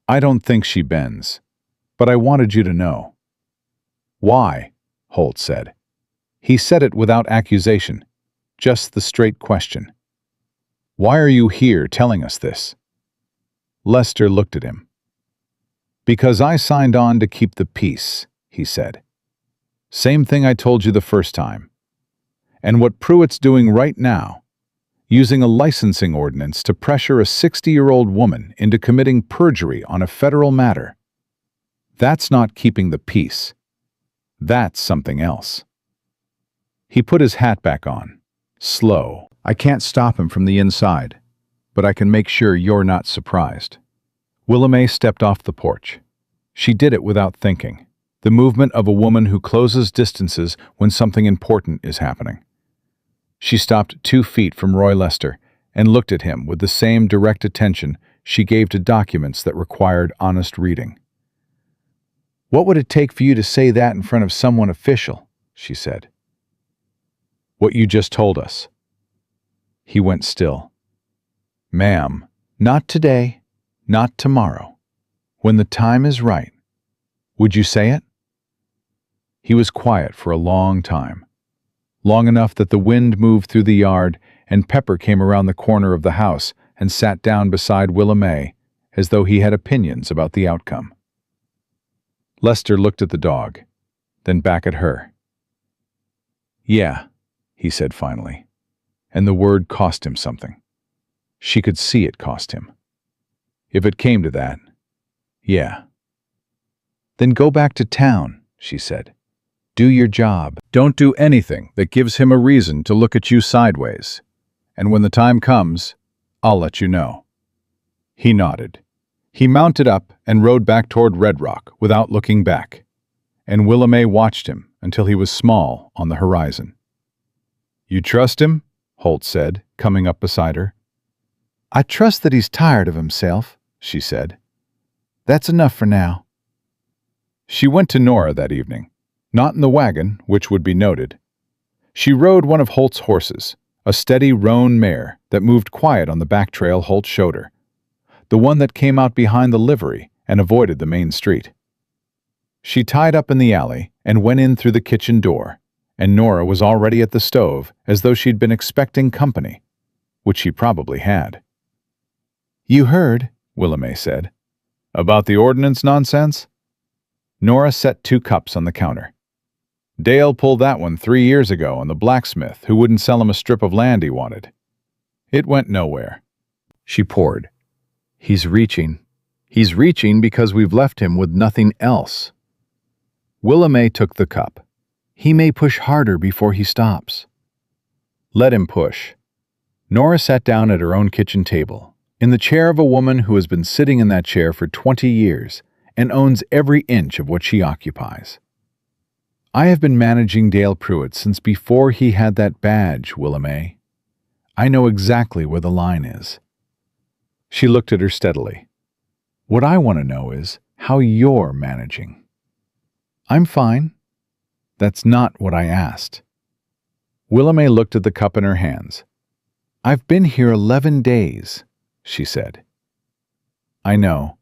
Speaker 1: I don't think she bends, but I wanted you to know. Why? Holt said. He said it without accusation, just the straight question. Why are you here telling us this? Lester looked at him. Because I signed on to keep the peace, he said. Same thing I told you the first time. And what Pruitt's doing right now, using a licensing ordinance to pressure a 60-year-old woman into committing perjury on a federal matter, that's not keeping the peace. That's something else. He put his hat back on, slow. I can't stop him from the inside, but I can make sure you're not surprised. Willamay stepped off the porch. She did it without thinking, the movement of a woman who closes distances when something important is happening. She stopped 2 feet from Roy Lester and looked at him with the same direct attention she gave to documents that required honest reading. What would it take for you to say that in front of someone official? She said. What you just told us. He went still. Ma'am, not today, not tomorrow. When the time is right. Would you say it? He was quiet for a long time. Long enough that the wind moved through the yard and Pepper came around the corner of the house and sat down beside Willamay as though he had opinions about the outcome. Lester looked at the dog, then back at her. Yeah, he said finally, and the word cost him something. She could see it cost him. If it came to that, yeah. Then go back to town, she said. Do your job. Don't do anything that gives him a reason to look at you sideways. And when the time comes, I'll let you know. He nodded. He mounted up and rode back toward Red Rock without looking back, and Willamay watched him until he was small on the horizon. You trust him? Holt said, coming up beside her. I trust that he's tired of himself, she said. That's enough for now. She went to Nora that evening, not in the wagon, which would be noted. She rode one of Holt's horses, a steady roan mare that moved quiet on the back trail Holt showed her, the one that came out behind the livery and avoided the main street. She tied up in the alley and went in through the kitchen door, and Nora was already at the stove as though she'd been expecting company, which she probably had. You heard, Willamay said. About the ordinance nonsense? Nora set 2 cups on the counter. Dale pulled that one 3 years ago on the blacksmith who wouldn't sell him a strip of land he wanted. It went nowhere. She poured. He's reaching. He's reaching because we've left him with nothing else. Willamay took the cup. He may push harder before he stops. Let him push. Nora sat down at her own kitchen table, in the chair of a woman who has been sitting in that chair for 20 years and owns every inch of what she occupies. I have been managing Dale Pruitt since before he had that badge, Willamay. I know exactly where the line is. She looked at her steadily. What I want to know is how you're managing. I'm fine. That's not what I asked. Willamay looked at the cup in her hands. "I've been here 11 days, she said. "I know.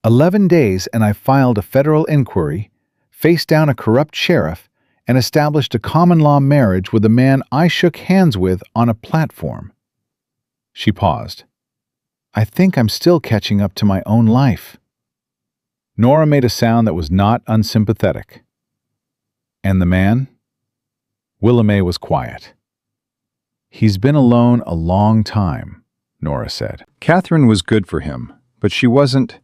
Speaker 1: 11 days, and I've filed a federal inquiry, faced down a corrupt sheriff, and established a common-law marriage with a man I shook hands with on a platform." She paused. "I think I'm still catching up to my own life." Nora made a sound that was not unsympathetic. "And the man?" Willamay was quiet. "He's been alone a long time," Nora said.
Speaker 2: Catherine was good for him, but she wasn't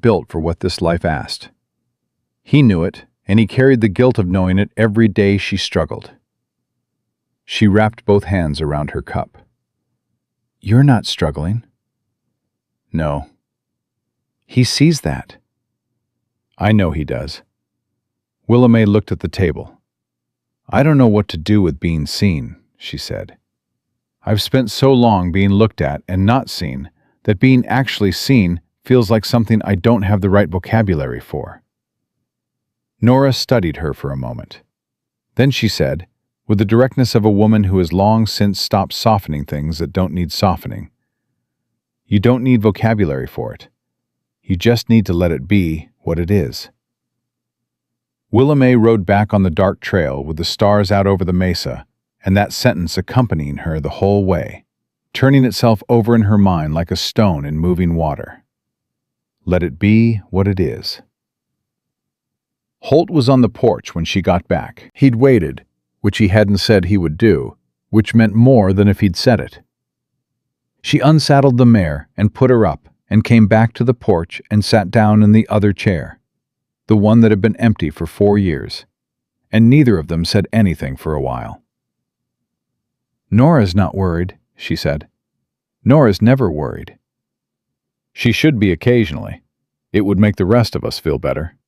Speaker 2: built for what this life asked. He knew it, and he carried the guilt of knowing it every day she struggled. She wrapped both hands around her cup. "You're not struggling." "No." "He sees that." "I know he does." Willamay looked at the table. "I don't know what to do with being seen," she said. "I've spent so long being looked at and not seen that being actually seen feels like something I don't have the right vocabulary for." Nora studied her for a moment. Then she said, with the directness of a woman who has long since stopped softening things that don't need softening, "You don't need vocabulary for it. You just need to let it be what it is." Willamay rode back on the dark trail with the stars out over the mesa, and that sentence accompanying her the whole way, turning itself over in her mind like a stone in moving water. Let it be what it is. Holt was on the porch when she got back. He'd waited, which he hadn't said he would do, which meant more than if he'd said it. She unsaddled the mare and put her up and came back to the porch and sat down in the other chair, the one that had been empty for 4 years, and neither of them said anything for a while. "Nora's not worried," she said. "Nora's never worried." "She should be occasionally. It would make the rest of us feel better."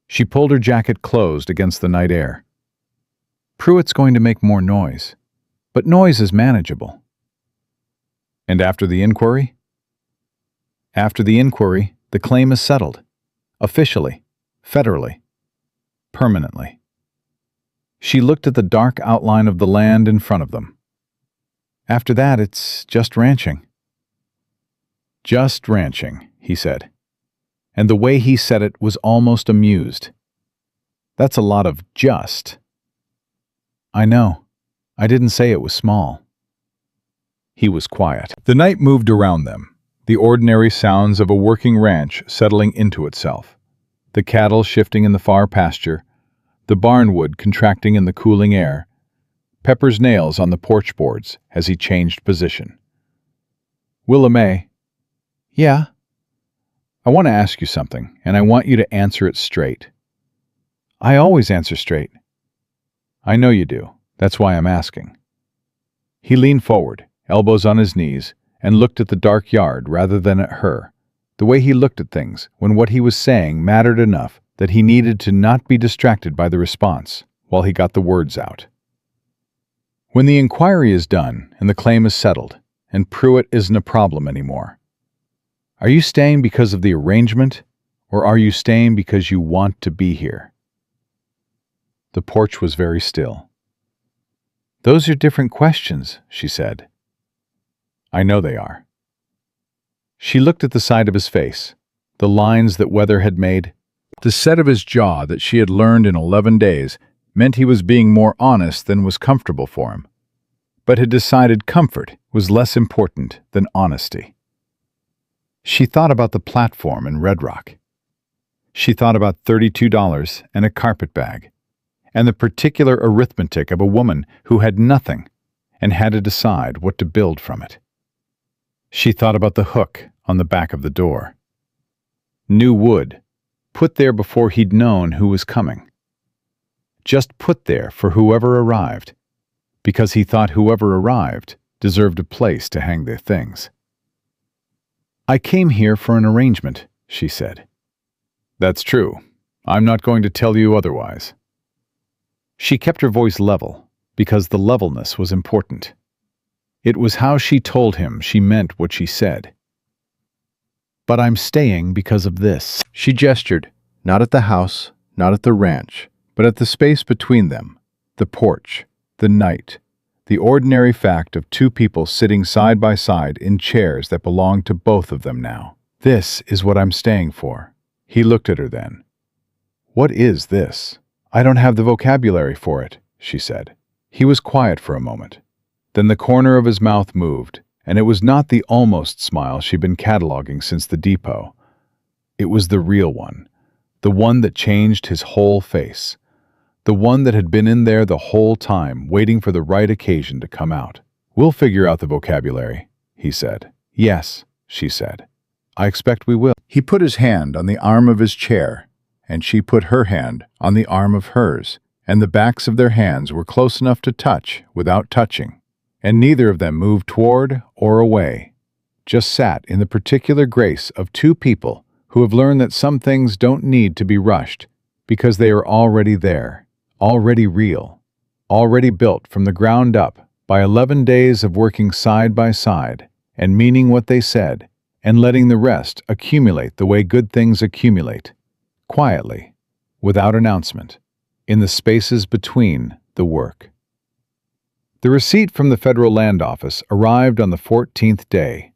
Speaker 2: She pulled her jacket closed against the night air. "Pruitt's going to make more noise, but noise is manageable." "And after the inquiry?" "After the inquiry, the claim is settled. Officially, federally, permanently." She looked at the dark outline of the land in front of them. "After that, it's just ranching." "Just ranching," he said. And the way he said it was almost amused. "That's a lot of just." "I know. I didn't say it was small." He was quiet. The night moved around them, the ordinary sounds of a working ranch settling into itself, the cattle shifting in the far pasture, the barnwood contracting in the cooling air, Pepper's nails on the porch boards as he changed position. "Willamay." "Yeah?" "I want to ask you something, and I want you to answer it straight." "I always answer straight." "I know you do. That's why I'm asking." He leaned forward, elbows on his knees, and looked at the dark yard rather than at her, the way he looked at things when what he was saying mattered enough that he needed to not be distracted by the response while he got the words out. "When the inquiry is done and the claim is settled, and Pruitt isn't a problem anymore, are you staying because of the arrangement, or are you staying because you want to be here?" The porch was very still. "Those are different questions," she said. "I know they are." She looked at the side of his face, the lines that weather had made. The set of his jaw that she had learned in 11 days meant he was being more honest than was comfortable for him, but had decided comfort was less important than honesty. She thought about the platform in Red Rock. She thought about $32 and a carpet bag, and the particular arithmetic of a woman who had nothing and had to decide what to build from it. She thought about the hook on the back of the door. New wood, put there before he'd known who was coming. Just put there for whoever arrived, because he thought whoever arrived deserved a place to hang their things. "I came here for an arrangement," she said. "That's true. I'm not going to tell you otherwise." She kept her voice level, because the levelness was important. It was how she told him she meant what she said. "But I'm staying because of this." She gestured, not at the house, not at the ranch, but at the space between them, The porch, the night, the ordinary fact of two people sitting side by side in chairs that belonged to both of them now. "This is what I'm staying for." He looked at her then. "What is this?" "I don't have the vocabulary for it," she said. He was quiet for a moment. Then the corner of his mouth moved, and it was not the almost smile she'd been cataloging since the depot. It was the real one, the one that changed his whole face, the one that had been in there the whole time, waiting for the right occasion to come out. "We'll figure out the vocabulary," he said. "Yes," she said. "I expect we will." He put his hand on the arm of his chair, and she put her hand on the arm of hers, and the backs of their hands were close enough to touch without touching, and neither of them moved toward or away, just sat in the particular grace of two people who have learned that some things don't need to be rushed because they are already there, already real, already built from the ground up by 11 days of working side by side and meaning what they said and letting the rest accumulate the way good things accumulate, quietly, without announcement, in the spaces between the work. The receipt from the Federal Land Office arrived on the 14th day,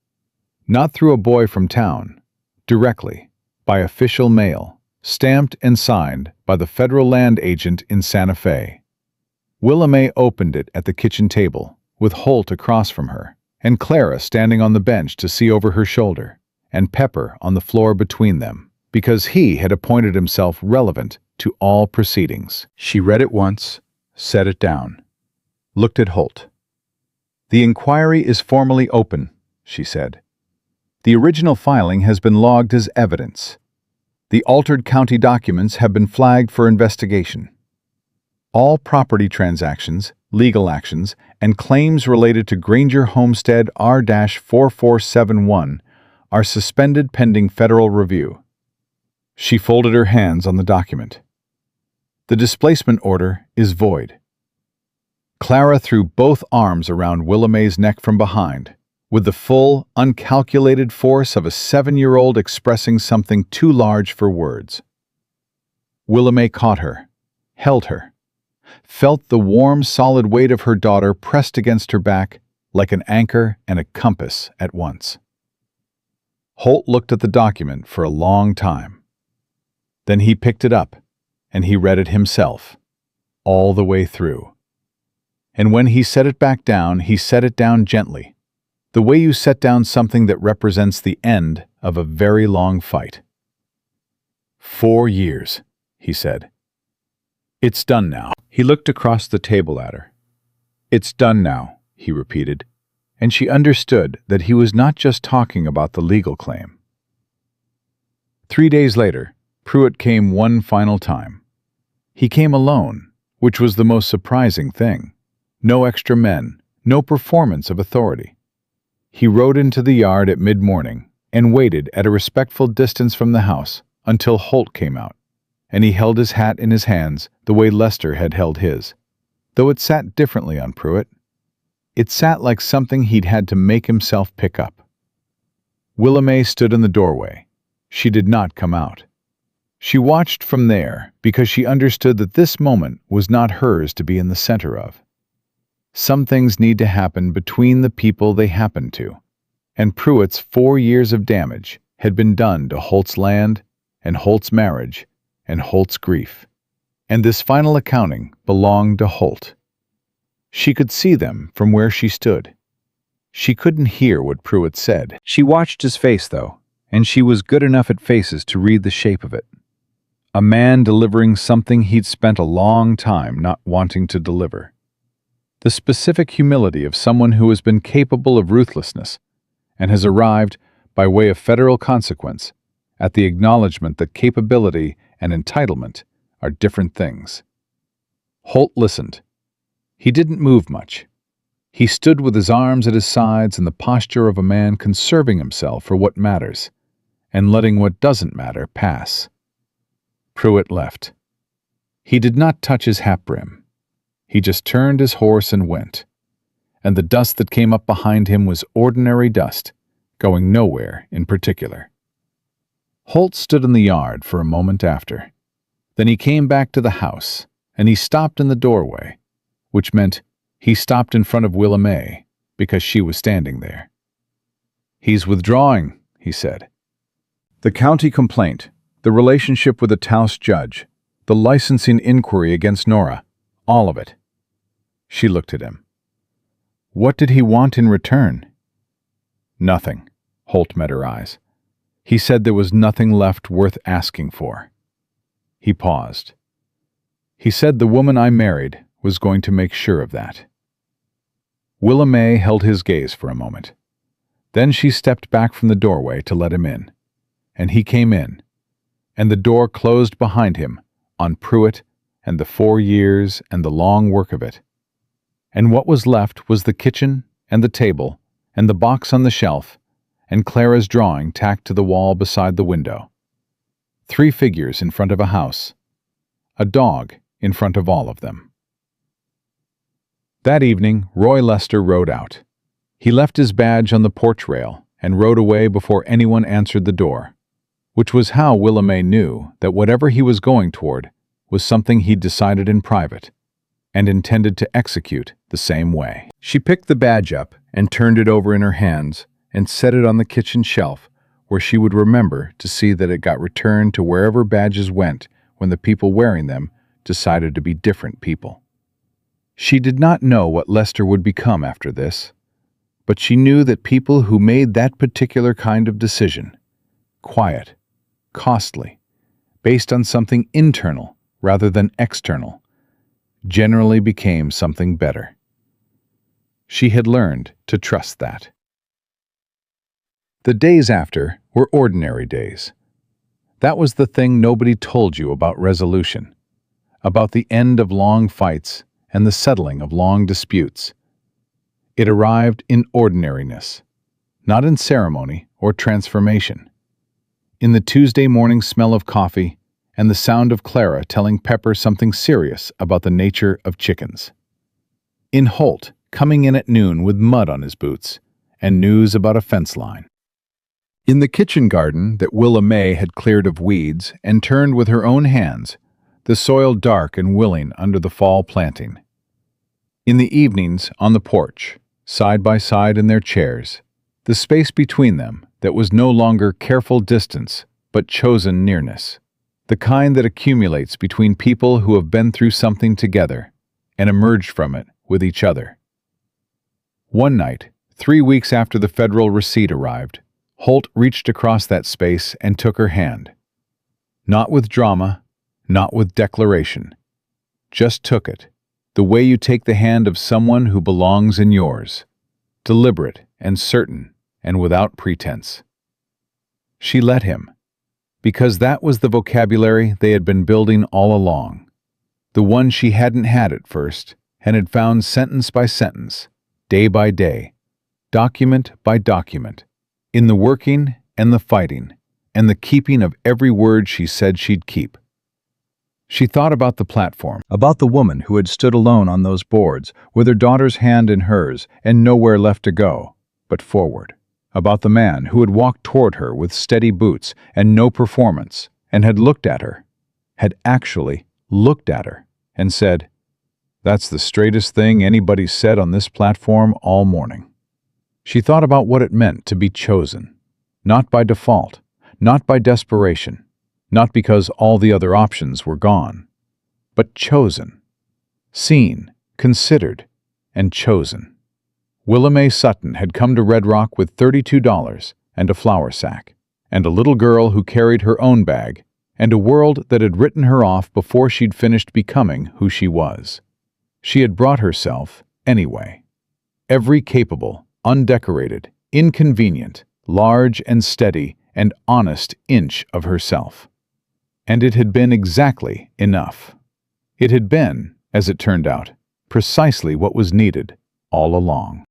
Speaker 2: not through a boy from town, directly, by official mail, stamped and signed by the federal land agent in Santa Fe. Willa May opened it at the kitchen table, with Holt across from her, and Clara standing on the bench to see over her shoulder, and Pepper on the floor between them, because he had appointed himself relevant to all proceedings. She read it once, set it down, looked at Holt. "The inquiry is formally open," she said. "The original filing has been logged as evidence. The altered county documents have been flagged for investigation. All property transactions, legal actions, and claims related to Granger Homestead R-4471 are suspended pending federal review." She folded her hands on the document. "The displacement order is void." Clara threw both arms around Willa May's neck from behind, with the full, uncalculated force of a 7-year-old expressing something too large for words. Willa May caught her, held her, felt the warm, solid weight of her daughter pressed against her back like an anchor and a compass at once. Holt looked at the document for a long time. Then he picked it up, and he read it himself, all the way through. And when he set it back down, he set it down gently, the way you set down something that represents the end of a very long fight. 4 years, he said. "It's done now." He looked across the table at her. "It's done now," he repeated, and she understood that he was not just talking about the legal claim. 3 days later, Pruitt came one final time. He came alone, which was the most surprising thing. No extra men, no performance of authority. He rode into the yard at mid-morning and waited at a respectful distance from the house until Holt came out, and he held his hat in his hands the way Lester had held his, though it sat differently on Pruitt. It sat like something he'd had to make himself pick up. Willa May stood in the doorway. She did not come out. She watched from there because she understood that this moment was not hers to be in the center of. Some things need to happen between the people they happen to, and Pruitt's 4 years of damage had been done to Holt's land and Holt's marriage and Holt's grief, and this final accounting belonged to Holt. She could see them from where she stood. She couldn't hear what Pruitt said. She watched his face, though, and she was good enough at faces to read the shape of it. A man delivering something he'd spent a long time not wanting to deliver. The specific humility of someone who has been capable of ruthlessness and has arrived, by way of federal consequence, at the acknowledgement that capability and entitlement are different things. Holt listened. He didn't move much. He stood with his arms at his sides in the posture of a man conserving himself for what matters and letting what doesn't matter pass. Pruitt left. He did not touch his hat brim. He just turned his horse and went, and the dust that came up behind him was ordinary dust, going nowhere in particular. Holt stood in the yard for a moment after. Then he came back to the house, and he stopped in the doorway,
Speaker 1: which meant he stopped in front of Willa May because she was standing there. "He's withdrawing," he said. The county complaint, the relationship with the Taos judge, the licensing inquiry against Nora, all of it. She looked at him. What did he want in return? Nothing. Holt met her eyes. He said there was nothing left worth asking for. He paused. He said the woman I married was going to make sure of that. Willa May held his gaze for a moment. Then she stepped back from the doorway to let him in. And he came in, and the door closed behind him on Pruitt and the 4 years and the long work of it. And what was left was the kitchen and the table and the box on the shelf and Clara's drawing tacked to the wall beside the window. 3 figures in front of a house. A dog in front of all of them. That evening, Roy Lester rode out. He left his badge on the porch rail and rode away before anyone answered the door, which was how Willa May knew that whatever he was going toward was something he'd decided in private and intended to execute the same way. She picked the badge up and turned it over in her hands and set it on the kitchen shelf where she would remember to see that it got returned to wherever badges went when the people wearing them decided to be different people. She did not know what Lester would become after this, but she knew that people who made that particular kind of decision, quiet, costly, based on something internal rather than external, generally became something better. She had learned to trust that. The days after were ordinary days. That was the thing nobody told you about resolution, about the end of long fights and the settling of long disputes. It arrived in ordinariness, not in ceremony or transformation. In the Tuesday morning smell of coffee and the sound of Clara telling Pepper something serious about the nature of chickens. In Holt coming in at noon with mud on his boots and news about a fence line. In the kitchen garden that Willa May had cleared of weeds and turned with her own hands, the soil dark and willing under the fall planting. In the evenings on the porch, side by side in their chairs, the space between them that was no longer careful distance but chosen nearness, the kind that accumulates between people who have been through something together and emerged from it with each other. One night, 3 weeks after the federal receipt arrived, Holt reached across that space and took her hand. Not with drama, not with declaration. Just took it, the way you take the hand of someone who belongs in yours, deliberate and certain and without pretense. She let him, because that was the vocabulary they had been building all along, the one she hadn't had at first and had found sentence by sentence, day by day, document by document, in the working and the fighting and the keeping of every word she said she'd keep. She thought about the platform, about the woman who had stood alone on those boards with her daughter's hand in hers and nowhere left to go but forward, about the man who had walked toward her with steady boots and no performance and had looked at her, had actually looked at her and said, "That's the straightest thing anybody said on this platform all morning." She thought about what it meant to be chosen, not by default, not by desperation, not because all the other options were gone, but chosen, seen, considered, and chosen. Willa May Sutton had come to Red Rock with $32 and a flour sack, and a little girl who carried her own bag, and a world that had written her off before she'd finished becoming who she was. She had brought herself, anyway. Every capable, undecorated, inconvenient, large and steady and honest inch of herself. And it had been exactly enough. It had been, as it turned out, precisely what was needed all along.